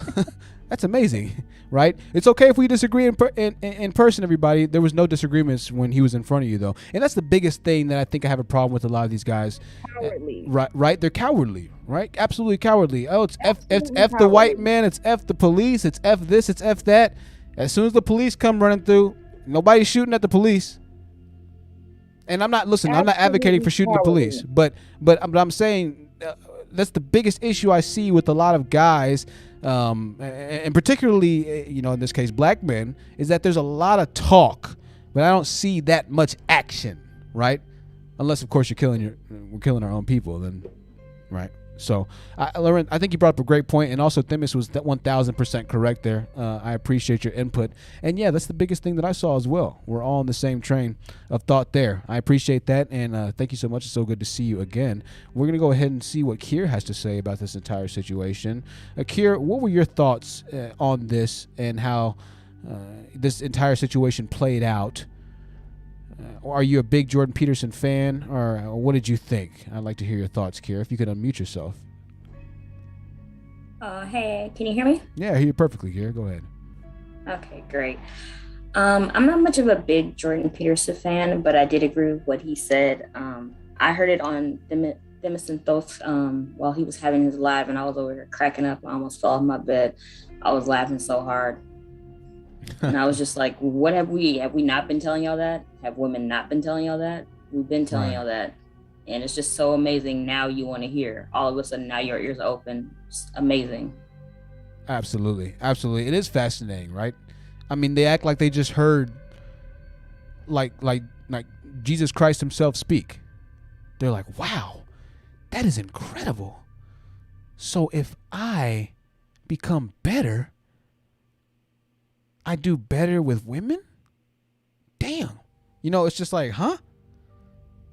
that's amazing. Right? It's okay if we disagree in person, everybody. There was no disagreements when he was in front of you, though. And that's the biggest thing that I think I have a problem with a lot of these guys. Cowardly. Right? They're cowardly, right? Absolutely cowardly. Oh, it's F the white man. It's F the police. It's F this. It's F that. As soon as the police come running through, nobody's shooting at the police. And I'm not advocating for shooting the police. But I'm saying that's the biggest issue I see with a lot of guys, and particularly, you know, in this case, black men, is that there's a lot of talk, but I don't see that much action, right? Unless, of course, we're killing our own people, then, right? So, Lauren, I think you brought up a great point, and also Themis was 1,000% correct there. I appreciate your input, and yeah, that's the biggest thing that I saw as well. We're all on the same train of thought there. I appreciate that, and thank you so much. It's so good to see you again. We're gonna go ahead and see what Kier has to say about this entire situation. Kier, what were your thoughts on this and how this entire situation played out? Are you a big Jordan Peterson fan, or what did you think? I'd like to hear your thoughts, Kier. If you could unmute yourself. Hey, can you hear me? Yeah, I hear you perfectly, Kier. Go ahead. Okay, great. I'm not much of a big Jordan Peterson fan, but I did agree with what he said. I heard it on Themis and Thoth while he was having his live, and I was over here cracking up. I almost fell off my bed. I was laughing so hard. And I was just like, what have we not been telling y'all that? Have women not been telling y'all that? We've been telling y'all that. And it's just so amazing. Now you want to hear. All of a sudden, now your ears are open. It's amazing. Absolutely. Absolutely. It is fascinating, right? I mean, they act like they just heard like Jesus Christ himself speak. They're like, wow, that is incredible. So if I become better, I do better with women? Damn. You know, it's just like, huh?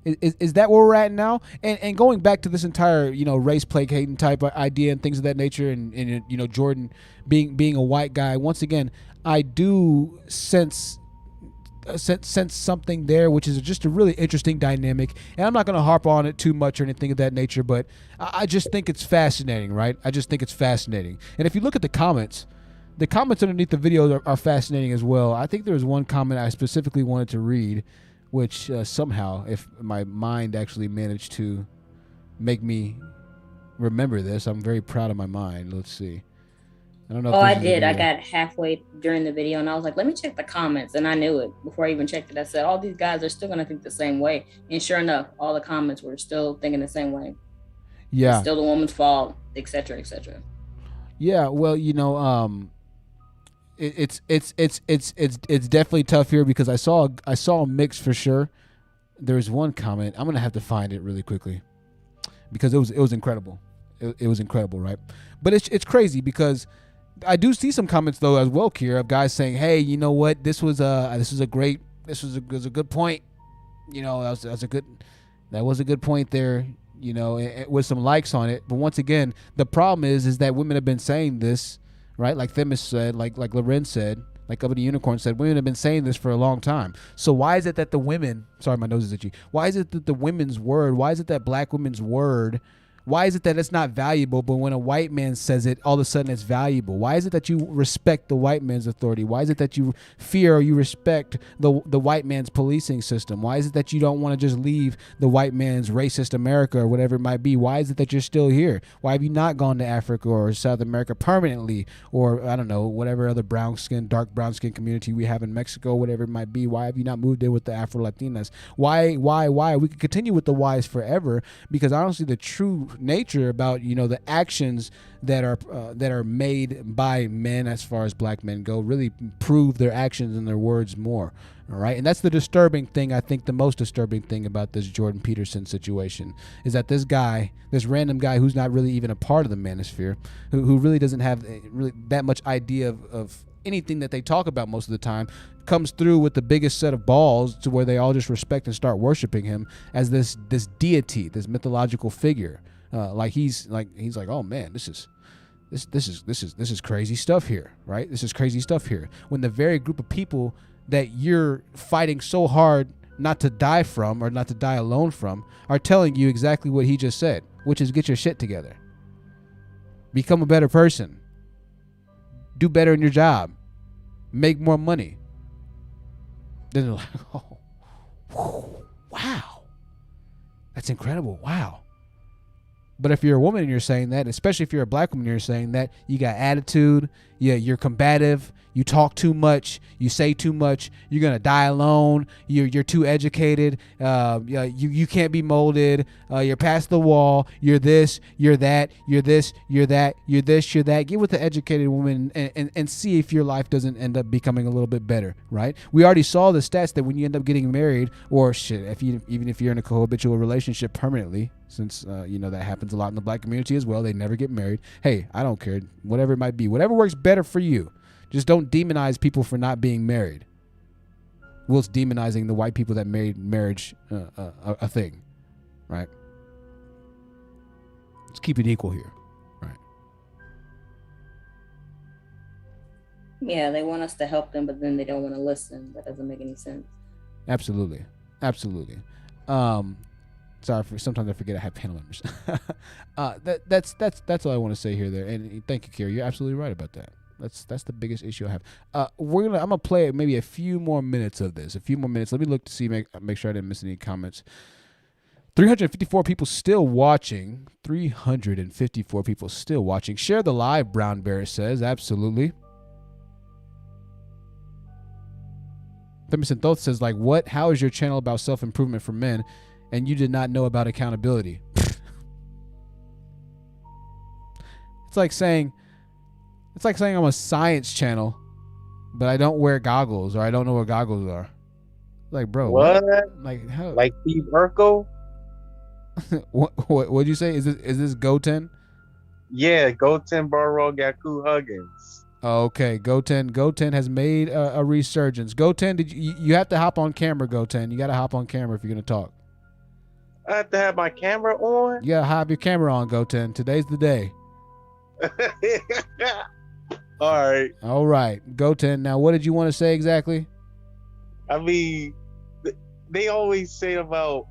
Is that where we're at now? And going back to this entire, you know, race placating type of idea and things of that nature, and you know, Jordan being a white guy, once again, I do sense something there, which is just a really interesting dynamic. And I'm not going to harp on it too much or anything of that nature, but I just think it's fascinating, right? I just think it's fascinating. And if you look at the comments underneath the video are fascinating as well. I think there was one comment I specifically wanted to read, which somehow, if my mind actually managed to make me remember this, I'm very proud of my mind. Let's see. I don't know. I did. I got halfway during the video and I was like, let me check the comments. And I knew it before I even checked it. I said, all these guys are still going to think the same way. And sure enough, all the comments were still thinking the same way. Yeah. It's still the woman's fault, et cetera, et cetera. Yeah. Well, you know, it's definitely tough here because I saw a mix for sure. There was one comment. I'm gonna have to find it really quickly because it was incredible. It was incredible, right? But it's crazy because I do see some comments though as well, Kier, of guys saying, "Hey, you know what? This was a good point. You know, that was a good point there. You know, with some likes on it. But once again, the problem is that women have been saying this." Right, like Themis said, like Loren said, like Up in the Unicorn said, women have been saying this for a long time. So why is it that the women, sorry, my nose is itchy. Why is it that the women's word, why is it that black women's word, why is it that it's not valuable, but when a white man says it, all of a sudden it's valuable? Why is it that you respect the white man's authority? Why is it that you fear or you respect the white man's policing system? Why is it that you don't want to just leave the white man's racist America or whatever it might be? Why is it that you're still here? Why have you not gone to Africa or South America permanently, or I don't know, whatever other dark brown skin community we have in Mexico, whatever it might be? Why have you not moved in with the Afro Latinas? Why? We could continue with the whys forever, because honestly, the true nature about, you know, the actions that are made by men, as far as black men go, really prove their actions and their words more. All right. And that's the disturbing thing. I think the most disturbing thing about this Jordan Peterson situation is that this random guy who's not really even a part of the manosphere, who really doesn't have really that much idea of anything that they talk about most of the time, comes through with the biggest set of balls to where they all just respect and start worshiping him as this deity, this mythological figure. He's like, oh man, this is crazy stuff here, right? This is crazy stuff here. When the very group of people that you're fighting so hard not to die from, or not to die alone from, are telling you exactly what he just said, which is get your shit together. Become a better person. Do better in your job. Make more money. Then they're like, oh, wow. That's incredible. Wow. But if you're a woman and you're saying that, especially if you're a black woman and you're saying that, you got attitude, you're combative, you talk too much, you say too much, you're going to die alone, you're too educated, you can't be molded, you're past the wall, you're this, you're that, you're this, you're that, you're this, you're that. Get with the educated woman and see if your life doesn't end up becoming a little bit better, right? We already saw the stats that when you end up getting married, or even if you're in a cohabitual relationship permanently, since that happens a lot in the black community as well, they never get married. Hey, I don't care, whatever it might be, whatever works better for you. Just don't demonize people for not being married, whilst demonizing the white people that made marriage a thing, right? Let's keep it equal here, right? Yeah, they want us to help them, but then they don't want to listen. That doesn't make any sense. Absolutely. Sorry, sometimes I forget I have panel members. That's all I want to say here. There, and thank you, Kira. You're absolutely right about that. That's the biggest issue I have. I'm gonna play maybe a few more minutes of this. Let me look to see, make sure I didn't miss any comments. 354 people still watching. 354 people still watching. Share the live, Brown Bear says. Absolutely. Peterson Thoth says, like, what? How is your channel about self-improvement for men, and you did not know about accountability? It's like saying I'm a science channel, but I don't wear goggles, or I don't know what goggles are. Like, bro, what? Like, how? Like Steve Urkel? What'd you say? Is this Goten? Yeah, Goten Burrow Gaku Huggins. Okay, Goten has made a resurgence. Goten, you have to hop on camera, Goten. You got to hop on camera if you're going to talk. I have to have my camera on? You got to have your camera on, Goten. Today's the day. All right, Goten. Now, what did you want to say exactly? I mean, they always say about,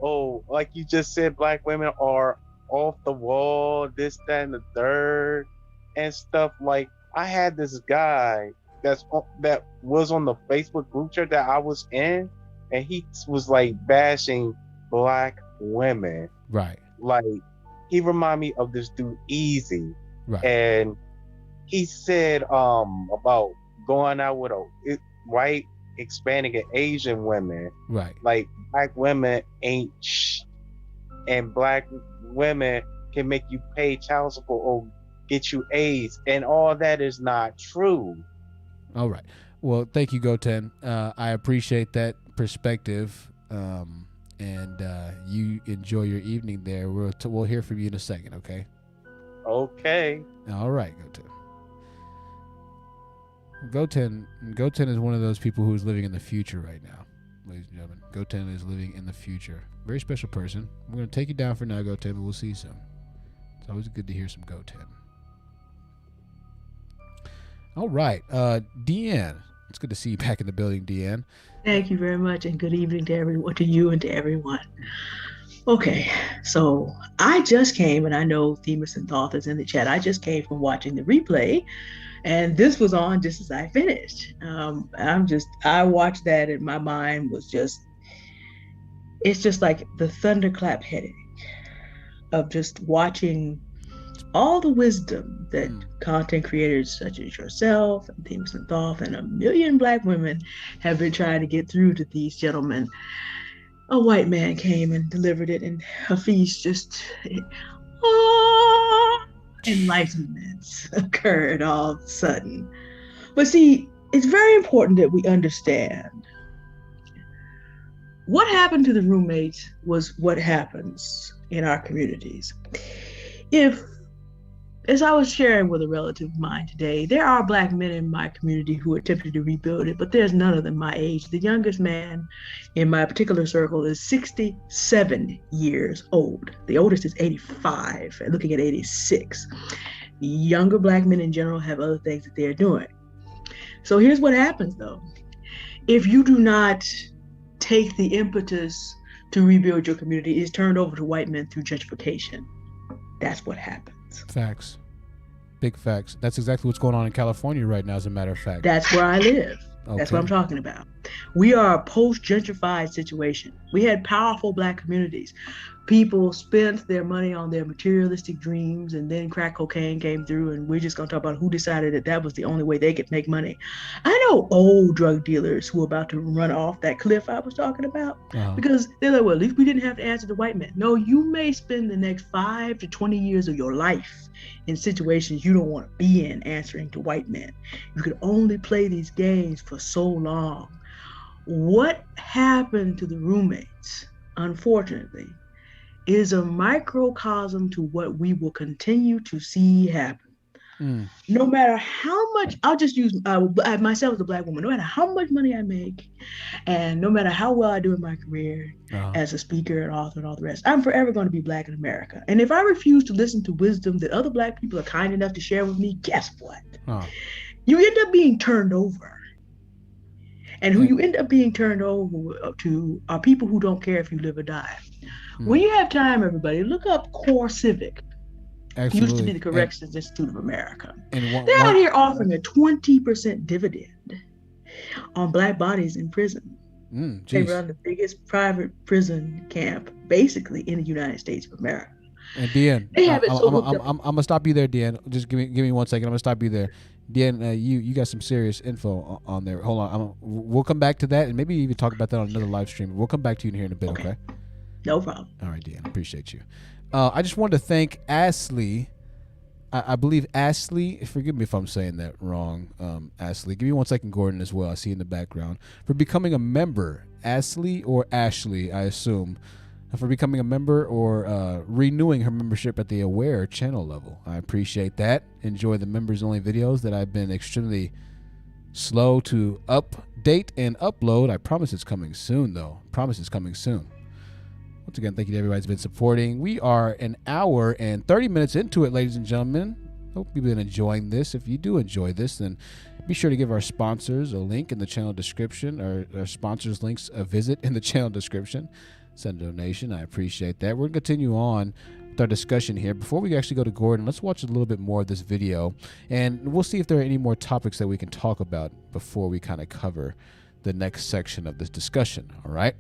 like you just said, black women are off the wall, this, that, and the third, and stuff. Like, I had this guy that was on the Facebook group chat that I was in, and he was like bashing black women. Right. Like, he reminded me of this dude Easy. Right. And he said about going out with a white, Hispanic, and Asian women. Right. Like, black women ain't and black women can make you pay child support or get you AIDS, and all that is not true. All right. Well, thank you, Goten. I appreciate that perspective, and you enjoy your evening there. We'll hear from you in a second, okay? Okay. All right, Goten. Goten is one of those people who is living in the future right now, ladies and gentlemen. Goten is living in the future. Very special person. We're going to take you down for now, Goten, but we'll see you soon. It's always good to hear some Goten. All right. Deanne. It's good to see you back in the building, Deanne. Thank you very much, and good evening to everyone, to you and to everyone. Okay, so I just came, and I know Peterson Thoth is in the chat. I just came from watching the replay, and this was on just as I finished. I watched that, and my mind was it's just like the thunderclap headache of just watching all the wisdom that content creators such as yourself and Peterson Thoth and a million black women have been trying to get through to these gentlemen. A white man came and delivered it, and Hafiz just enlightenments occurred all of a sudden. But see, it's very important that we understand what happened to the roommates was what happens in our communities. If, as I was sharing with a relative of mine today, there are Black men in my community who attempted to rebuild it, but there's none of them my age. The youngest man in my particular circle is 67 years old. The oldest is 85, and looking at 86. Younger Black men in general have other things that they're doing. So here's what happens though. If you do not take the impetus to rebuild your community, it's turned over to white men through gentrification. That's what happens. Facts. Big facts. That's exactly what's going on in California right now, as a matter of fact. That's where I live. Okay. That's what I'm talking about. We are a post-gentrified situation. We had powerful Black communities. People spent their money on their materialistic dreams, and then crack cocaine came through, and we're just going to talk about who decided that that was the only way they could make money. I know old drug dealers who are about to run off that cliff I was talking about, because they're like, well, at least we didn't have to answer to white men. No, you may spend the next 5 to 20 years of your life in situations you don't want to be in answering to white men. You can only play these games for so long. What happened to the roommates, unfortunately, is a microcosm to what we will continue to see happen. No matter how much, I'll just use myself as a Black woman, no matter how much money I make, and no matter how well I do in my career as a speaker and author and all the rest, I'm forever going to be Black in America. And if I refuse to listen to wisdom that other Black people are kind enough to share with me, guess what? You end up being turned over. And who you end up being turned over to are people who don't care if you live or die. When you have time, everybody, look up Core Civic. Absolutely. Used to be the Corrections Institute of America. They're out here offering a 20% dividend on Black bodies in prison. They run the biggest private prison camp, basically, in the United States of America. And Deanne, I'm gonna stop you there, Deanne. Just give me 1 second. I'm gonna stop you there. Deanne, you got some serious info on there. Hold on, we'll come back to that, and maybe even talk about that on another live stream. We'll come back to you in here in a bit, okay? No problem. All right, Deanne, appreciate you. I just wanted to thank Ashley. I believe Ashley, forgive me if I'm saying that wrong, Ashley. Give me 1 second, Gordon, as well. I see in the background. For becoming a member, Ashley or Ashley, I assume, for becoming a member or renewing her membership at the Aware channel level. I appreciate that. Enjoy the members-only videos that I've been extremely slow to update and upload. I promise it's coming soon, though. Promise it's coming soon. Once again, thank you to everybody who's been supporting. We are an hour and 30 minutes into it, ladies and gentlemen. Hope you've been enjoying this. If you do enjoy this, then be sure to give our sponsors a link in the channel description, or our sponsors' links a visit in the channel description. Send a donation. I appreciate that. We're going to continue on with our discussion here. Before we actually go to Gordon, let's watch a little bit more of this video, and we'll see if there are any more topics that we can talk about before we kind of cover the next section of this discussion. All right?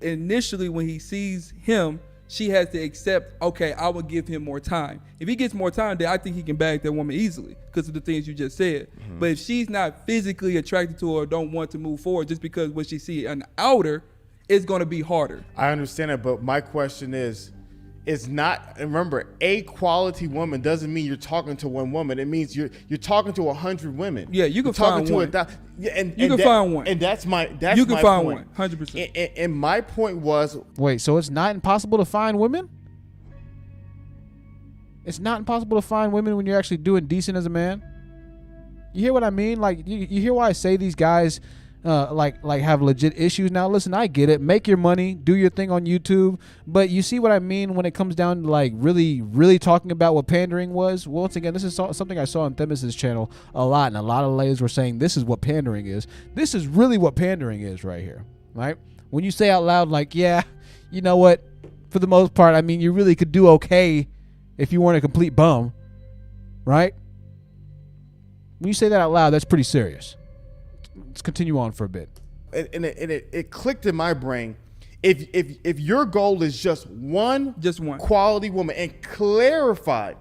Initially, when he sees him, she has to accept, okay, I will give him more time. If he gets more time, then I think he can bag that woman easily because of the things you just said. But if she's not physically attracted to her or don't want to move forward just because what she see on the outer, it's going to be harder. I understand that, but my question is, it's not, remember, a quality woman doesn't mean you're talking to one woman. It means you're talking to 100 women. Yeah, you can find one. You can find one. And that's my point. You can find one, 100%. And my point was, wait, so it's not impossible to find women? It's not impossible to find women when you're actually doing decent as a man? You hear what I mean? Like, you hear why I say these guys like have legit issues? Now listen, I get it, make your money, do your thing on YouTube, but you see what I mean when it comes down to like really talking about what pandering was. Once again, this is something I saw on Themis's channel a lot, and a lot of ladies were saying this is what pandering is. This is really what pandering is right here, right? When you say out loud, like, yeah, you know what, for the most part, I mean, you really could do okay if you weren't a complete bum, right? When you say that out loud, that's pretty serious. Let's continue on for a bit. And it clicked in my brain. If your goal is just one quality woman, and clarified,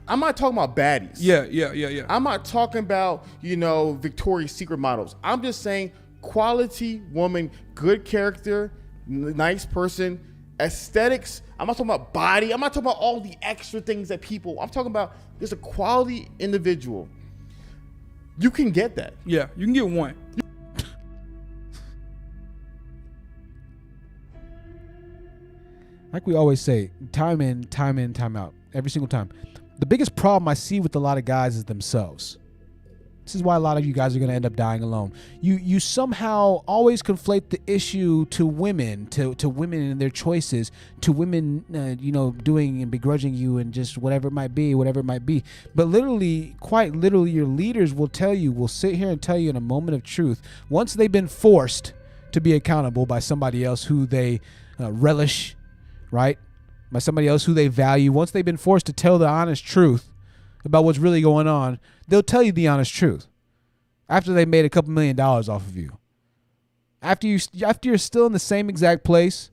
I'm not talking about baddies. Yeah. I'm not talking about, Victoria's Secret models. I'm just saying quality woman, good character, nice person, aesthetics. I'm not talking about body. I'm not talking about all the extra things that people. I'm talking about there's a quality individual. You can get that. Yeah, you can get one. Like we always say, time in, time out. Every single time. The biggest problem I see with a lot of guys is themselves. This is why a lot of you guys are going to end up dying alone. You somehow always conflate the issue to women, to women and their choices, to women, doing and begrudging you and just whatever it might be. But literally, quite literally, your leaders will sit here and tell you in a moment of truth, once they've been forced to be accountable by somebody else who they relish, right? By somebody else who they value, once they've been forced to tell the honest truth about what's really going on, they'll tell you the honest truth after they made a couple $1 million off of you. After you're still in the same exact place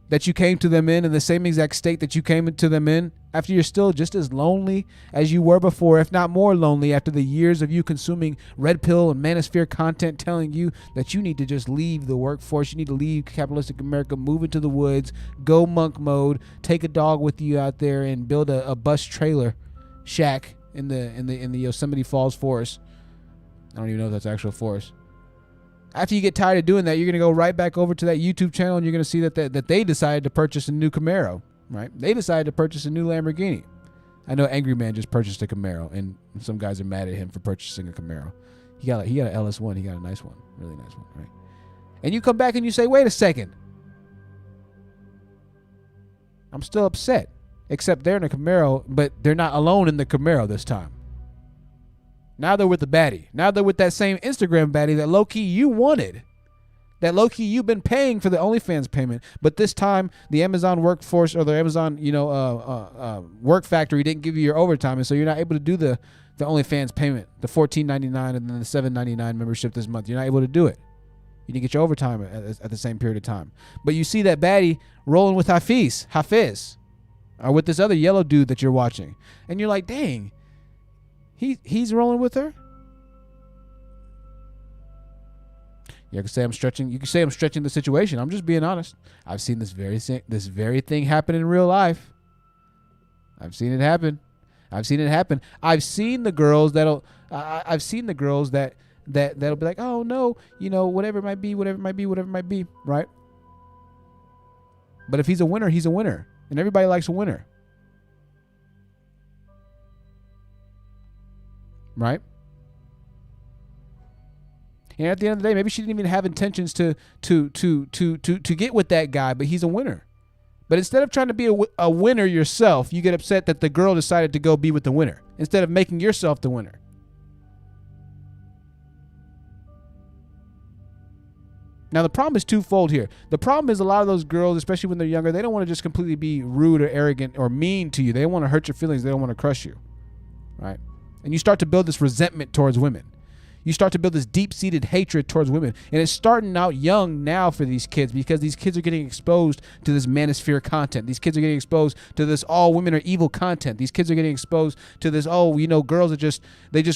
that you came to them in the same exact state that you came to them in, after you're still just as lonely as you were before, if not more lonely, after the years of you consuming red pill and manosphere content telling you that you need to just leave the workforce, you need to leave capitalistic America, move into the woods, go monk mode, take a dog with you out there and build a bus trailer shack in the Yosemite Falls forest. I don't even know if that's actual forest. After you get tired of doing that, you're going to go right back over to that YouTube channel and you're going to see that they decided to purchase a new Camaro, right? They decided to purchase a new Lamborghini. I know Angry Man just purchased a Camaro and some guys are mad at him for purchasing a Camaro. He got an LS1. He got a nice one, really nice one, right? And you come back and you say, wait a second. I'm still upset. Except they're in a Camaro, but they're not alone in the Camaro this time. Now they're with the baddie. Now they're with that same Instagram baddie that low-key you wanted. That low-key you've been paying for the OnlyFans payment. But this time, the Amazon workforce or the Amazon, work factory didn't give you your overtime. And so you're not able to do the OnlyFans payment, the $14.99 and then the $7.99 membership this month. You're not able to do it. You didn't get your overtime at the same period of time. But you see that baddie rolling with Hafiz. Or with this other yellow dude that you're watching. And you're like, dang, he's rolling with her? You can say I'm stretching the situation. I'm just being honest. I've seen this very thing happen in real life. I've seen it happen. I've seen the girls that'll be like, oh no, whatever it might be, right? But if he's a winner, he's a winner. And everybody likes a winner. Right? And at the end of the day, maybe she didn't even have intentions to get with that guy, but he's a winner. But instead of trying to be a winner yourself, you get upset that the girl decided to go be with the winner instead of making yourself the winner. Now, the problem is twofold here. The problem is a lot of those girls, especially when they're younger, they don't want to just completely be rude or arrogant or mean to you. They don't want to hurt your feelings. They don't want to crush you, right? And you start to build this resentment towards women. You start to build this deep-seated hatred towards women. And it's starting out young now for these kids because these kids are getting exposed to this manosphere content. These kids are getting exposed to this all women are evil content. These kids are getting exposed to this, girls are just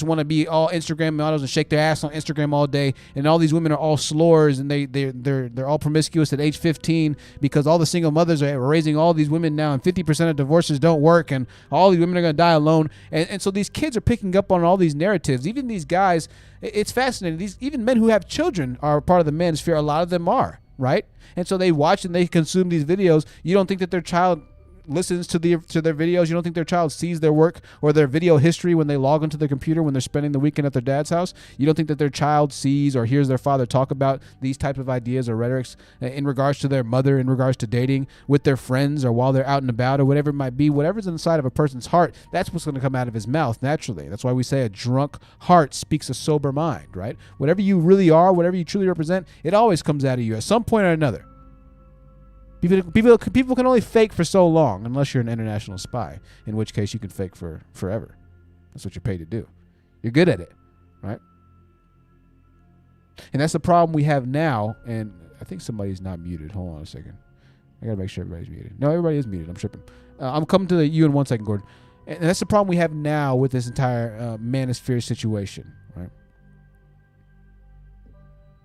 want to be all Instagram models and shake their ass on Instagram all day. And all these women are all slores and they're all promiscuous at age 15 because all the single mothers are raising all these women now and 50% of divorces don't work and all these women are going to die alone. And so these kids are picking up on all these narratives. Even these guys, it's fascinating. Even men who have children are part of the manosphere. A lot of them are, right? And so they watch and they consume these videos. You don't think that their child listens to their videos. You don't think their child sees their work or their video history when they log into their computer when they're spending the weekend at their dad's house. You don't think that their child sees or hears their father talk about these type of ideas or rhetorics in regards to their mother, in regards to dating with their friends or while they're out and about or whatever it might be. Whatever's inside of a person's heart, that's what's going to come out of his mouth naturally. That's why we say a drunk heart speaks a sober mind, right? Whatever you really are, whatever you truly represent, it always comes out of you at some point or another. People can only fake for so long unless you're an international spy, in which case you can fake for forever. That's what you're paid to do. You're good at it, right? And that's the problem we have now. And I think somebody's not muted. Hold on a second. I got to make sure everybody's muted. No, everybody is muted. I'm tripping. I'm coming to you in 1 second, Gordon. And that's the problem we have now with this entire manosphere situation, right?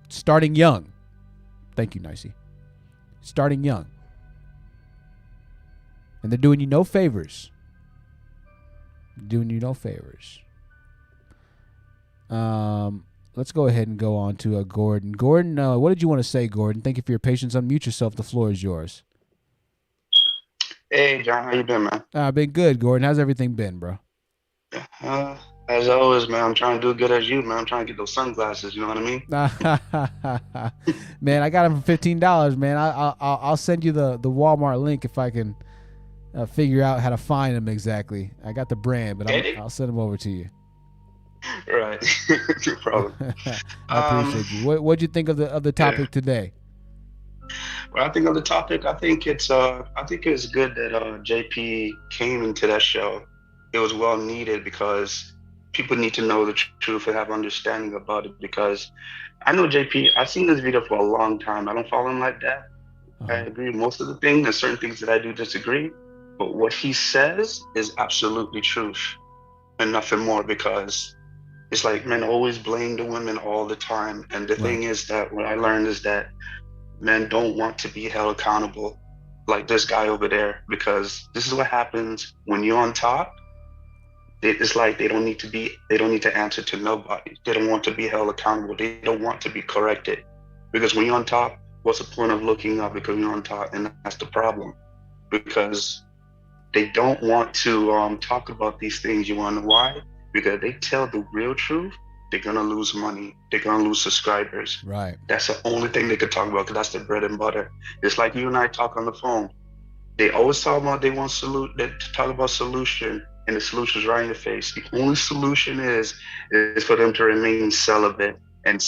Starting young. Thank you, Nicey. Starting young. And they're doing you no favors. Let's go ahead and go on to Gordon. Gordon, what did you want to say, Gordon? Thank you for your patience. Unmute yourself. The floor is yours. Hey, John, how you been, man? I've been good, Gordon. How's everything been, bro? As always, man, I'm trying to do good as you, man. I'm trying to get those sunglasses, you know what I mean? Man, I got them for $15, man. I'll send you the Walmart link if I can figure out how to find them exactly. I got the brand, but I'll send them over to you. Right. No problem. I appreciate you. What'd you think of the topic today? Well, I think of the topic, I think it's good that JP came into that show. It was well needed because people need to know the truth and have understanding about it, because I know JP, I've seen this video for a long time. I don't follow him like that. I agree with most of the things. There's certain things that I do disagree, but what he says is absolutely truth and nothing more, because it's like men always blame the women all the time. And the thing is that what I learned is that men don't want to be held accountable like this guy over there, because this is what happens when you're on top. It's like they don't need to answer to nobody. They don't want to be held accountable. They don't want to be corrected, because when you're on top, what's the point of looking up? Because you're on top, and that's the problem, because they don't want to talk about these things. You want to know why? Because they tell the real truth, they're gonna lose money. They're gonna lose subscribers. Right. That's the only thing they could talk about, because that's their bread and butter. It's like you and I talk on the phone. They always talk about they talk about solution, and the solution is right in your face. The only solution is for them to remain celibate and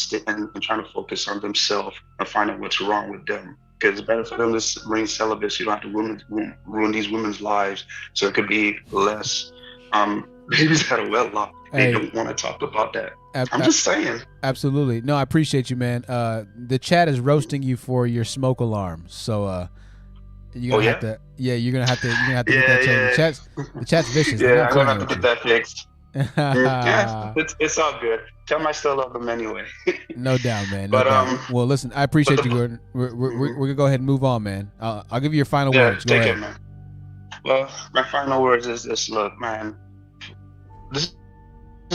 trying to focus on themselves and find out what's wrong with them. Because it's better for them to remain celibate, so you don't have to ruin these women's lives. So it could be less babies out of wedlock. They don't want to talk about that. I'm just saying. Absolutely. No, I appreciate you, man. The chat is roasting you for your smoke alarm. So you're gonna have to you're gonna have to get that changed. The chat's vicious. Yeah, I'm gonna have to get that fixed. Yeah, it's all good. Tell them I still love them anyway. No doubt, man. No doubt. Well, listen, I appreciate you, Gordon. We're gonna go ahead and move on, man. I'll give you your final words. Go ahead. It, man. Well, my final words is this: look, man. This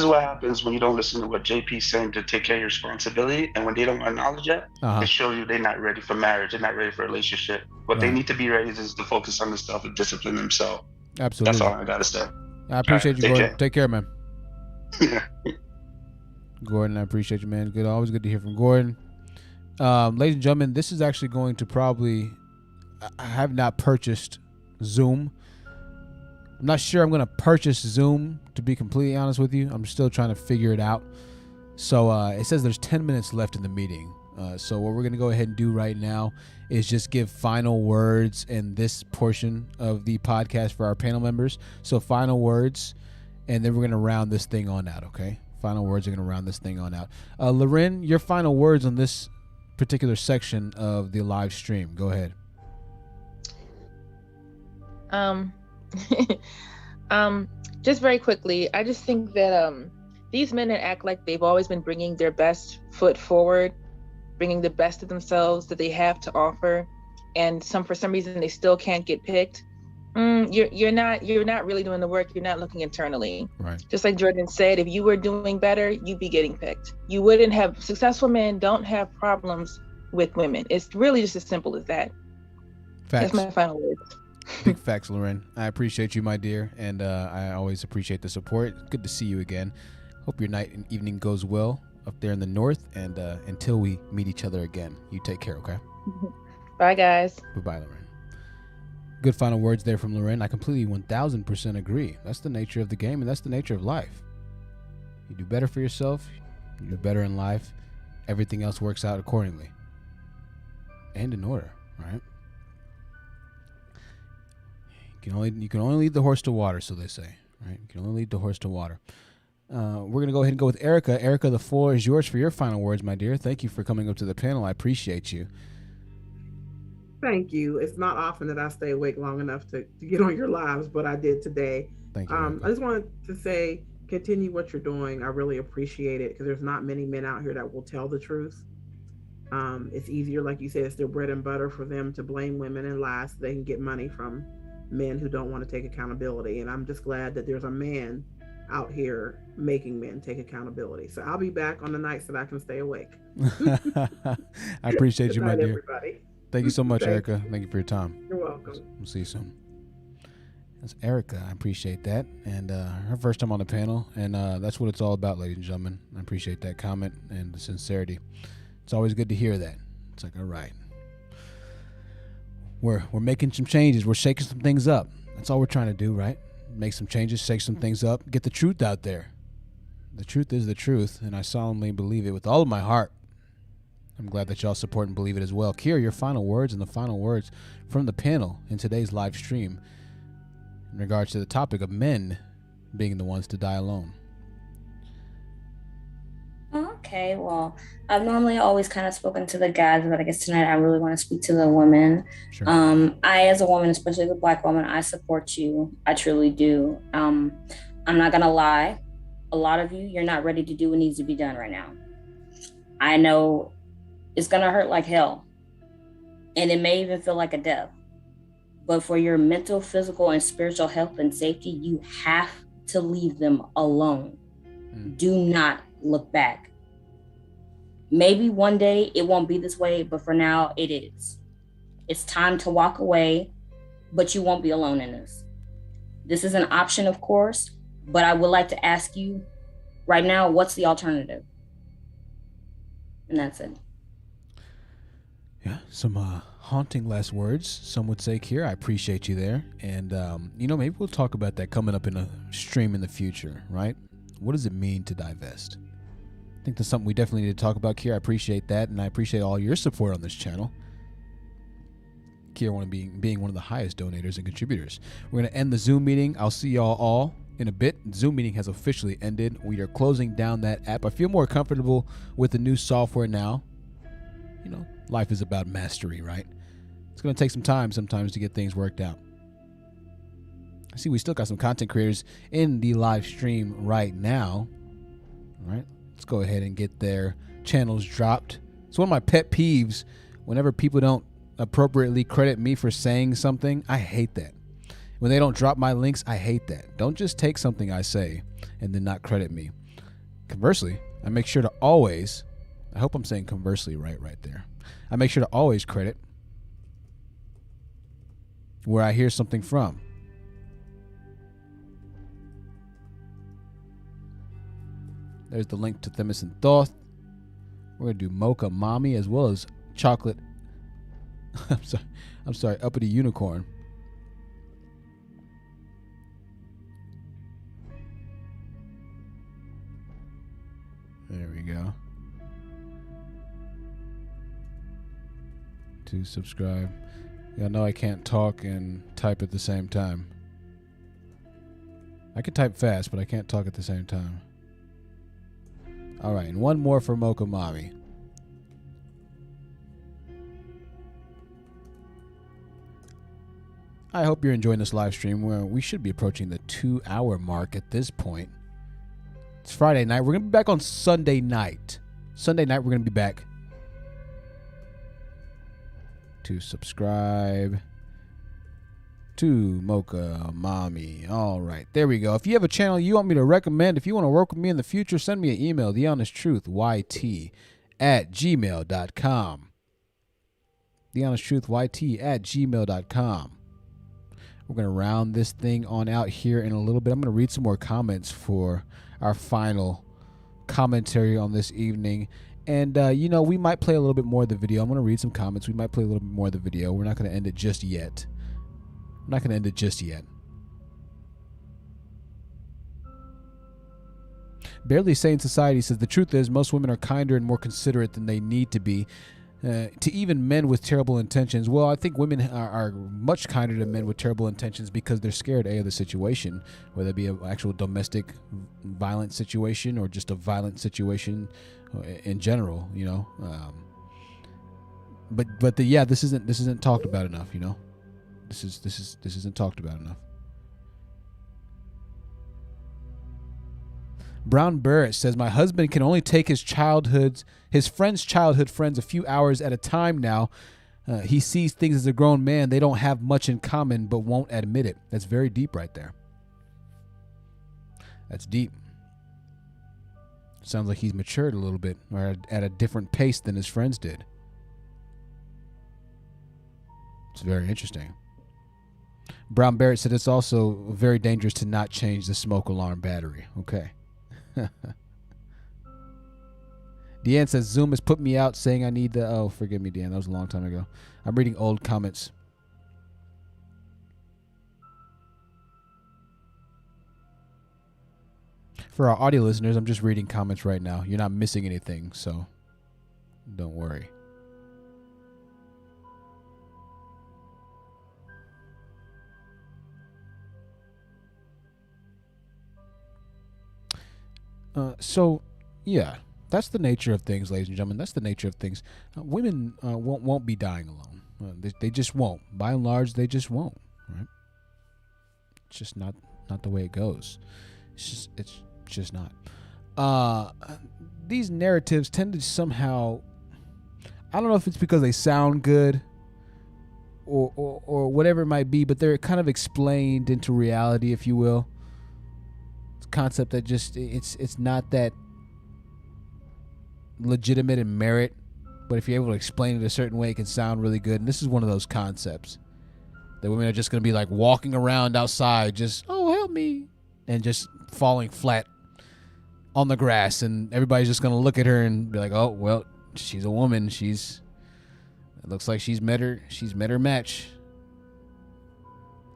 is what happens when you don't listen to what JP's saying to take care of your responsibility, and when they don't acknowledge that, they show you they're not ready for marriage, they're not ready for a relationship. What they need to be ready is to focus on the stuff and discipline themselves. Absolutely. That's all I gotta say. I appreciate you, Gordon. Take care, man. Yeah. Gordon, I appreciate you, man. Good, always good to hear from Gordon. Ladies and gentlemen, this is actually going to probably. I have not purchased Zoom. I'm not sure I'm going to purchase Zoom, to be completely honest with you. I'm still trying to figure it out. So it says there's 10 minutes left in the meeting. So what we're going to go ahead and do right now is just give final words in this portion of the podcast for our panel members. So final words, and then we're going to round this thing on out, okay? Final words are going to round this thing on out. Loren, your final words on this particular section of the live stream. Go ahead. Just very quickly, I just think that these men that act like they've always been bringing their best foot forward, bringing the best of themselves that they have to offer, and for some reason they still can't get picked. You're not really doing the work. You're not looking internally. Right. Just like Jordan said, if you were doing better, you'd be getting picked. You wouldn't have successful men don't have problems with women. It's really just as simple as that. Facts. That's my final words. Big facts, Loren. I appreciate you, my dear, and I always appreciate the support. Good to see you again. Hope your night and evening goes well up there in the north, and until we meet each other again, you take care, okay? Bye, guys. Bye-bye, Loren. Good final words there from Loren. I completely 1000% agree. That's the nature of the game, and that's the nature of life. You do better for yourself, you do better in life, everything else works out accordingly and in order, right? You can only lead the horse to water, so they say, right? You can only lead the horse to water. We're going to go ahead and go with Erica. Erica, the floor is yours for your final words, my dear. Thank you for coming up to the panel. I appreciate you. Thank you. It's not often that I stay awake long enough to get on your lives, but I did today. Thank you. I just wanted to say, continue what you're doing. I really appreciate it, because there's not many men out here that will tell the truth. It's easier, like you said, it's their bread and butter for them to blame women and lie so they can get money from men who don't want to take accountability. And I'm just glad that there's a man out here making men take accountability. So I'll be back on the nights that I can stay awake. I appreciate you, my dear. Everybody. Thank you so much, Thank Erica. Thank you for your time. You're welcome. We'll see you soon. That's Erica. I appreciate that. And her first time on the panel. And that's what it's all about, ladies and gentlemen. I appreciate that comment and the sincerity. It's always good to hear that. It's like, all right. We're making some changes. We're shaking some things up. That's all we're trying to do, right? Make some changes, shake some things up, get the truth out there. The truth is the truth, and I solemnly believe it with all of my heart. I'm glad that y'all support and believe it as well. Kira, your final words and the final words from the panel in today's live stream in regards to the topic of men being the ones to die alone. Okay, well, I've normally always kind of spoken to the guys, but I guess tonight I really want to speak to the women. Sure. I, as a woman, especially as a Black woman, I support you. I truly do. I'm not going to lie. A lot of you, you're not ready to do what needs to be done right now. I know it's going to hurt like hell, and it may even feel like a death. But for your mental, physical, and spiritual health and safety, you have to leave them alone. Do not look back. Maybe one day it won't be this way, but for now it is. It's time to walk away, but you won't be alone in this. This is an option, of course, but I would like to ask you right now, what's the alternative? And that's it. Yeah, some haunting last words, some would say, Kira. I appreciate you there. And, maybe we'll talk about that coming up in a stream in the future, right? What does it mean to divest? I think that's something we definitely need to talk about, Kira. I appreciate that, and I appreciate all your support on this channel. Kira being one of the highest donators and contributors. We're going to end the Zoom meeting. I'll see y'all all in a bit. Zoom meeting has officially ended. We are closing down that app. I feel more comfortable with the new software now. Life is about mastery, right? It's going to take some time sometimes to get things worked out. I see we still got some content creators in the live stream right now. All right, let's go ahead and get their channels dropped. It's one of my pet peeves whenever people don't appropriately credit me for saying something. I hate that. When they don't drop my links, I hate that. Don't just take something I say and then not credit me. Conversely, I make sure to always, I hope I'm saying conversely right there. I make sure to always credit where I hear something from. There's the link to Themis and Thoth. We're going to do Mocha Mommy as well as Chocolate. I'm sorry, Uppity Unicorn. There we go. To subscribe. Y'all know I can't talk and type at the same time. I can type fast, but I can't talk at the same time. All right, and one more for Mocha Mommy. I hope you're enjoying this live stream where we should be approaching the 2-hour mark at this point. It's Friday night. We're going to be back on Sunday night. Sunday night, we're going to be back. To subscribe to Mocha Mommy. All right, there we go. If you have a channel you want me to recommend, if you want to work with me in the future, send me an email, thehonestTruthYT@gmail.com. thehonestTruthYT@gmail.com. We're going to round this thing on out here in a little bit. I'm going to read some more comments for our final commentary on this evening. And, we might play a little bit more of the video. I'm going to read some comments. We might play a little bit more of the video. We're not going to end it just yet. Barely Sane Society says, the truth is most women are kinder and more considerate than they need to be. To even men with terrible intentions. Well, I think women are much kinder to men with terrible intentions because they're scared, of the situation, whether it be an actual domestic violent situation or just a violent situation in general, But this isn't talked about enough, This isn't talked about enough. Brown Barrett says, my husband can only take his friend's childhood friends a few hours at a time now. He sees things as a grown man. They don't have much in common, but won't admit it. That's very deep right there. That's deep. Sounds like he's matured a little bit, or at a different pace than his friends did. It's very interesting. Brown Barrett said it's also very dangerous to not change the smoke alarm battery. Okay. Deanne says Zoom has put me out saying I need the... Oh, forgive me, Deanne. That was a long time ago. I'm reading old comments. For our audio listeners, I'm just reading comments right now. You're not missing anything, so don't worry. So, yeah, that's the nature of things, ladies and gentlemen. That's the nature of things. Women won't be dying alone. They just won't. By and large, they just won't. Right? It's just not the way it goes. It's just not. These narratives tend to somehow, I don't know if it's because they sound good or whatever it might be, but they're kind of explained into reality, if you will. Concept that just it's not that legitimate in merit, but if you're able to explain it a certain way, it can sound really good. And this is one of those concepts that women are just going to be like walking around outside, just, oh, help me, and just falling flat on the grass, and everybody's just going to look at her and be like, oh, well, she's a woman, it looks like she's met her match,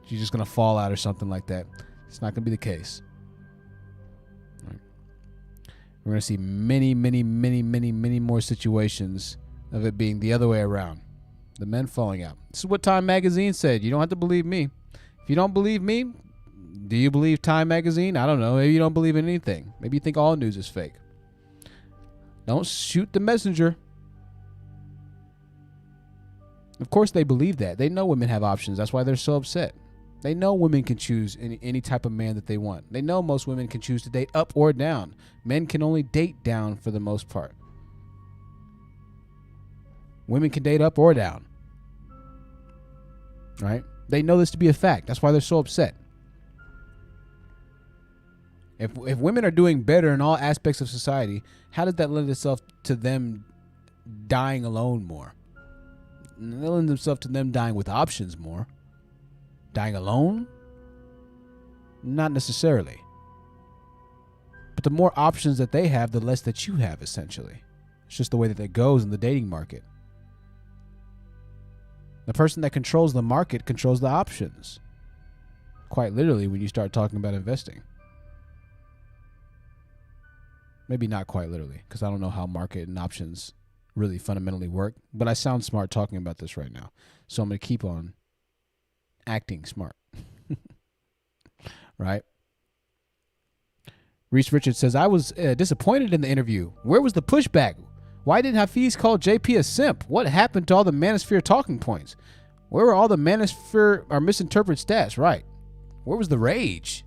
she's just going to fall out or something like that. It's not going to be the case. We're going to see many, many, many, many, many more situations of it being the other way around. The men falling out. This is what Time Magazine said. You don't have to believe me. If you don't believe me, do you believe Time Magazine? I don't know. Maybe you don't believe in anything. Maybe you think all news is fake. Don't shoot the messenger. Of course they believe that. They know women have options. That's why they're so upset. They know women can choose any type of man that they want. They know most women can choose to date up or down. Men can only date down for the most part. Women can date up or down. Right? They know this to be a fact. That's why they're so upset. If women are doing better in all aspects of society, how does that lend itself to them dying alone more? It lends itself to them dying with options more. Dying alone? Not necessarily. But the more options that they have, the less that you have, essentially. It's just the way that it goes in the dating market. The person that controls the market controls the options. Quite literally, when you start talking about investing. Maybe not quite literally, because I don't know how market and options really fundamentally work. But I sound smart talking about this right now. So I'm going to keep on acting smart. Right? Reese Richards says, I was disappointed in the interview. Where was the pushback? Why didn't Hafiz call JP a simp? What happened to all the manosphere talking points? Where were all the manosphere or misinterpreted stats? Right. Where was the rage?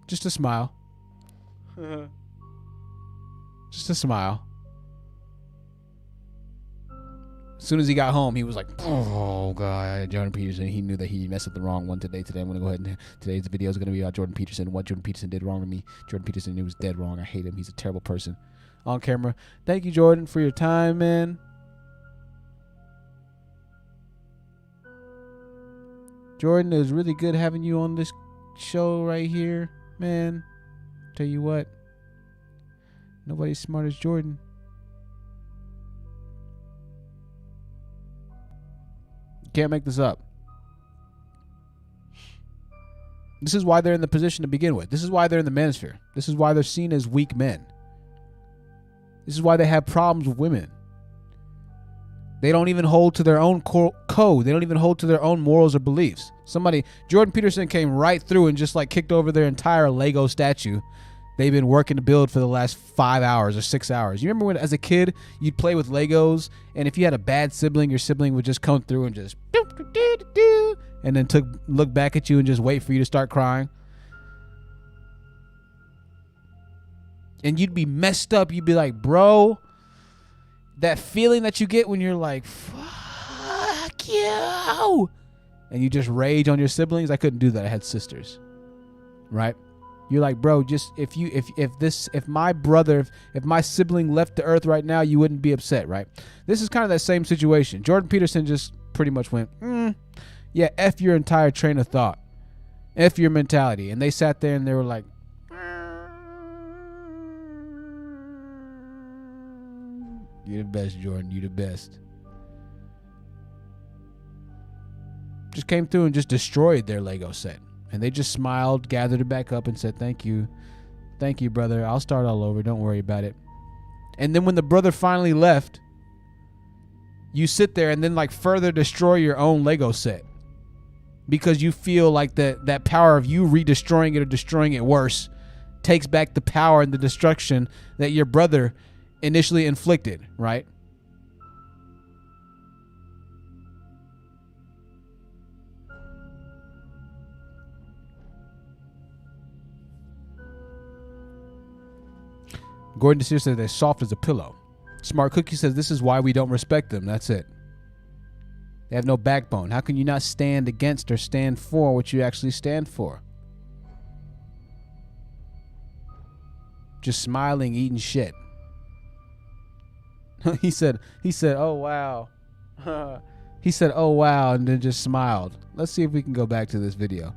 Just a smile. Just a smile. As soon as he got home, he was like, oh, God, Jordan Peterson. He knew that he messed with the wrong one today. Today, I'm going to go ahead and today's video is going to be about Jordan Peterson, what Jordan Peterson did wrong to me. Jordan Peterson, he was dead wrong. I hate him. He's a terrible person. On camera. Thank you, Jordan, for your time, man. Jordan, it was really good having you on this show right here, man. Tell you what, nobody's smart as Jordan. Can't make this up. This is why they're in the position to begin with. This is why they're in the manosphere. This is why they're seen as weak men. This is why they have problems with women. They don't even hold to their own code. They don't even hold to their own morals or beliefs. Jordan Peterson came right through and just like kicked over their entire Lego statue they've been working to build for the last 5 hours or 6 hours. You remember when, as a kid, you'd play with Legos, and if you had a bad sibling, your sibling would just come through and just and then look back at you and just wait for you to start crying. And you'd be messed up. You'd be like, bro, that feeling that you get when you're like, fuck you, and you just rage on your siblings. I couldn't do that. I had sisters, right? You're like, bro, just if my sibling left the earth right now, you wouldn't be upset, right? This is kind of that same situation. Jordan Peterson just pretty much went, yeah, F your entire train of thought. F your mentality. And they sat there and they were like, you're the best, Jordan. You're the best. Just came through and just destroyed their Lego set. And they just smiled, gathered it back up and said, thank you. Thank you, brother. I'll start all over. Don't worry about it. And then when the brother finally left, you sit there and then like further destroy your own Lego set. Because you feel like that power of you redestroying it or destroying it worse takes back the power and the destruction that your brother initially inflicted, right? Gordon DeSeer says they're soft as a pillow. Smart Cookie says this is why we don't respect them. That's it. They have no backbone. How can you not stand against or stand for what you actually stand for? Just smiling, eating shit. he said, oh wow. He said, oh wow, and then just smiled. Let's see if we can go back to this video.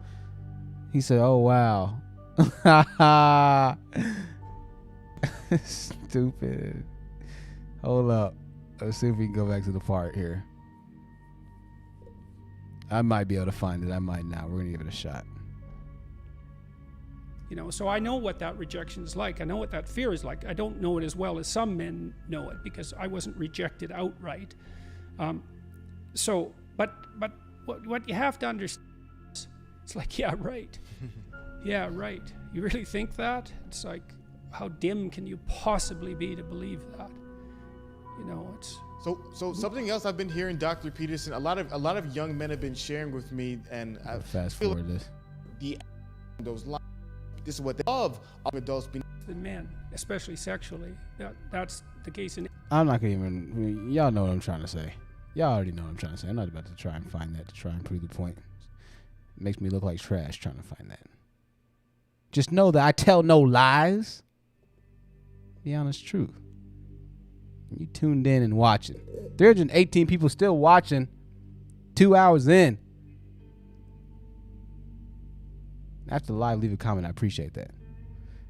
He said, oh wow. Stupid. Hold up. Let's see if we can go back to the part here. I might be able to find it. I might not. We're going to give it a shot. You know, so I know what that rejection is like. I know what that fear is like. I don't know it as well as some men know it because I wasn't rejected outright. But what you have to understand, it's like, yeah, right. Yeah, right. You really think that? It's like, how dim can you possibly be to believe that? You know, it's... So something else I've been hearing, Dr. Peterson, a lot of young men have been sharing with me, and I fast forward this. Those lines. This is what they love of adults being than men, especially sexually. That's the case in. I'm not gonna even. Y'all know what I'm trying to say. Y'all already know what I'm trying to say. I'm not about to try and find that to try and prove the point. It makes me look like trash trying to find that. Just know that I tell no lies. The honest truth. You tuned in and watching. 318 people still watching. 2 hours in. After the live, leave a comment. I appreciate that.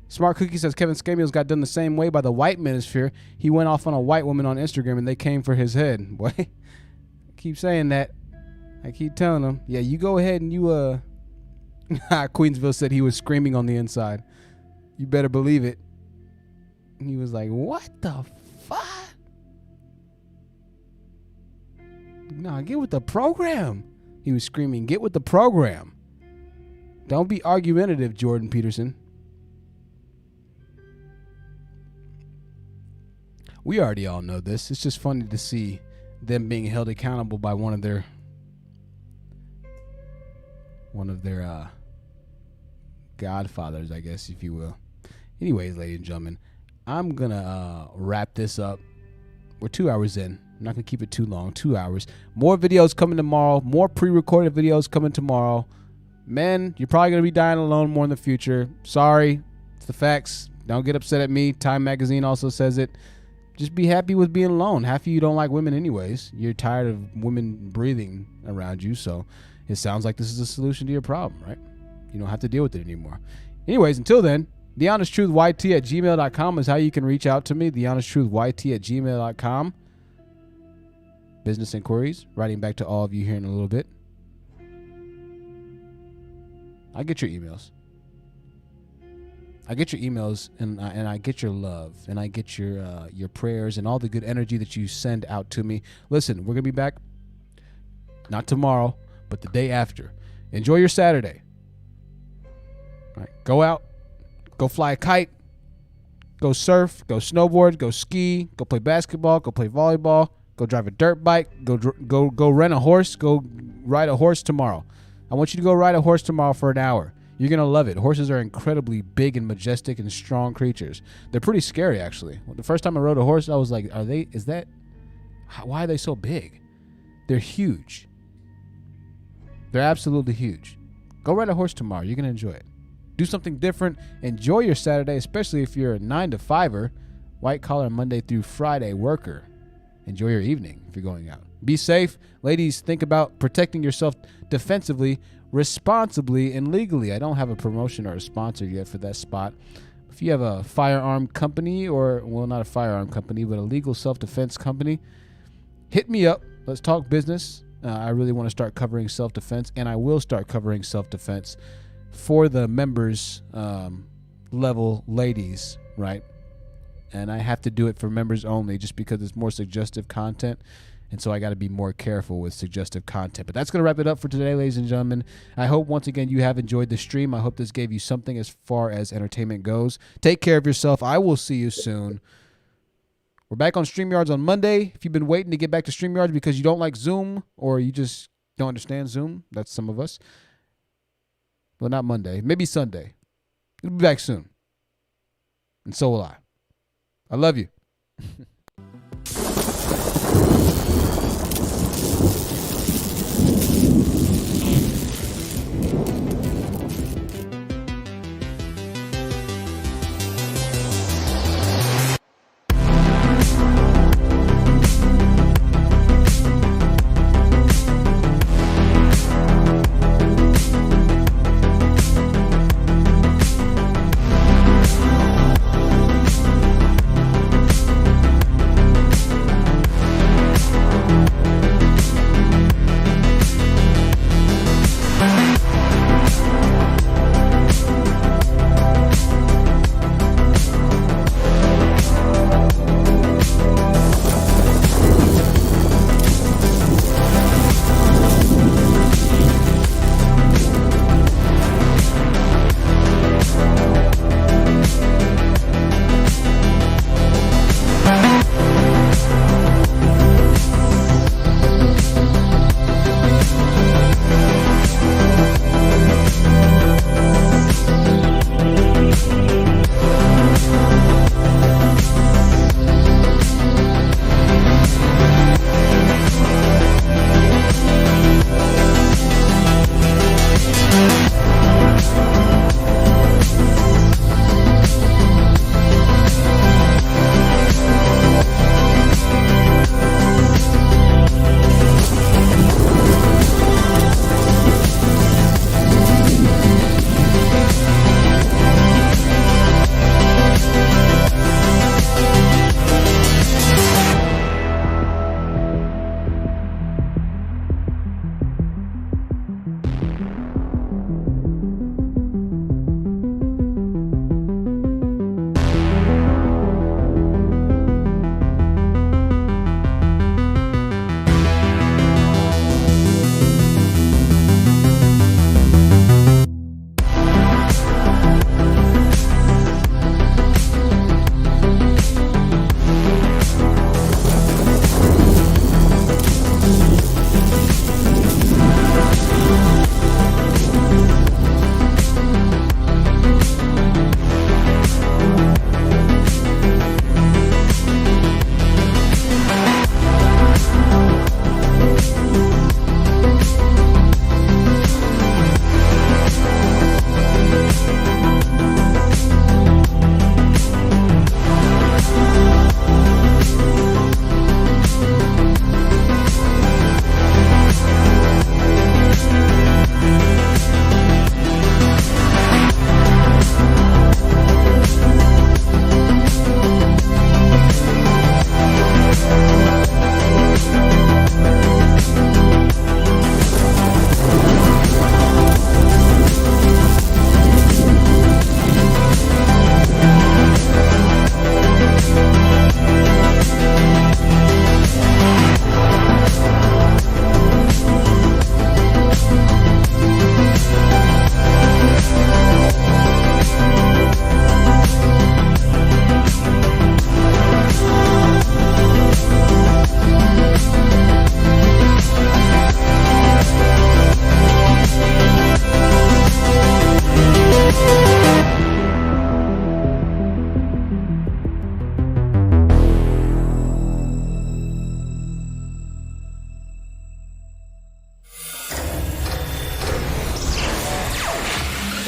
Smart Cookie says Kevin Scamio's got done the same way by the white manosphere. He went off on a white woman on Instagram and they came for his head. Boy, I keep saying that. I keep telling them. Yeah, you go ahead and you Queensville said he was screaming on the inside. You better believe it. He was like, what the fuck? Nah, get with the program. He was screaming, get with the program. Don't be argumentative, Jordan Peterson. We already all know this. It's just funny to see them being held accountable by one of their godfathers, I guess, if you will. Anyways, ladies and gentlemen, I'm gonna wrap this up. We're 2 hours in. I'm not gonna keep it too long. 2 hours. More videos coming tomorrow. More pre-recorded videos coming tomorrow. Men, you're probably gonna be dying alone more in the future. Sorry, it's the facts. Don't get upset at me. Time Magazine also says it. Just be happy with being alone. Half of you don't like women anyways. You're tired of women breathing around you, so it sounds like this is a solution to your problem, right? You don't have to deal with it anymore. Anyways, until then, thehonestTruthYT@gmail.com is how you can reach out to me. thehonestTruthYT@gmail.com. Business inquiries, writing back to all of you here in a little bit. I get your emails. I get your emails, and I get your love, and I get your prayers and all the good energy that you send out to me. Listen, we're gonna be back, not tomorrow, but the day after. Enjoy your Saturday. All right, go out, go fly a kite, go surf, go snowboard, go ski, go play basketball, go play volleyball, go drive a dirt bike, go rent a horse, go ride a horse tomorrow. I want you to go ride a horse tomorrow for an hour. You're going to love it. Horses are incredibly big and majestic and strong creatures. They're pretty scary, actually. The first time I rode a horse, I was like, why are they so big? They're huge. They're absolutely huge. Go ride a horse tomorrow. You're going to enjoy it. Do something different. Enjoy your Saturday, especially if you're a 9-to-5er, white collar Monday through Friday worker. Enjoy your evening if you're going out. Be safe. Ladies, think about protecting yourself defensively, responsibly, and legally. I don't have a promotion or a sponsor yet for that spot. If you have a firearm company not a firearm company, but a legal self-defense company, hit me up. Let's talk business. I really want to start covering self-defense, and I will start covering self-defense for the members level ladies, right? And I have to do it for members only just because it's more suggestive content. And so I got to be more careful with suggestive content. But that's going to wrap it up for today, ladies and gentlemen. I hope, once again, you have enjoyed the stream. I hope this gave you something as far as entertainment goes. Take care of yourself. I will see you soon. We're back on StreamYards on Monday. If you've been waiting to get back to StreamYards because you don't like Zoom or you just don't understand Zoom, that's some of us. Well, not Monday. Maybe Sunday. It'll be back soon. And so will I. I love you.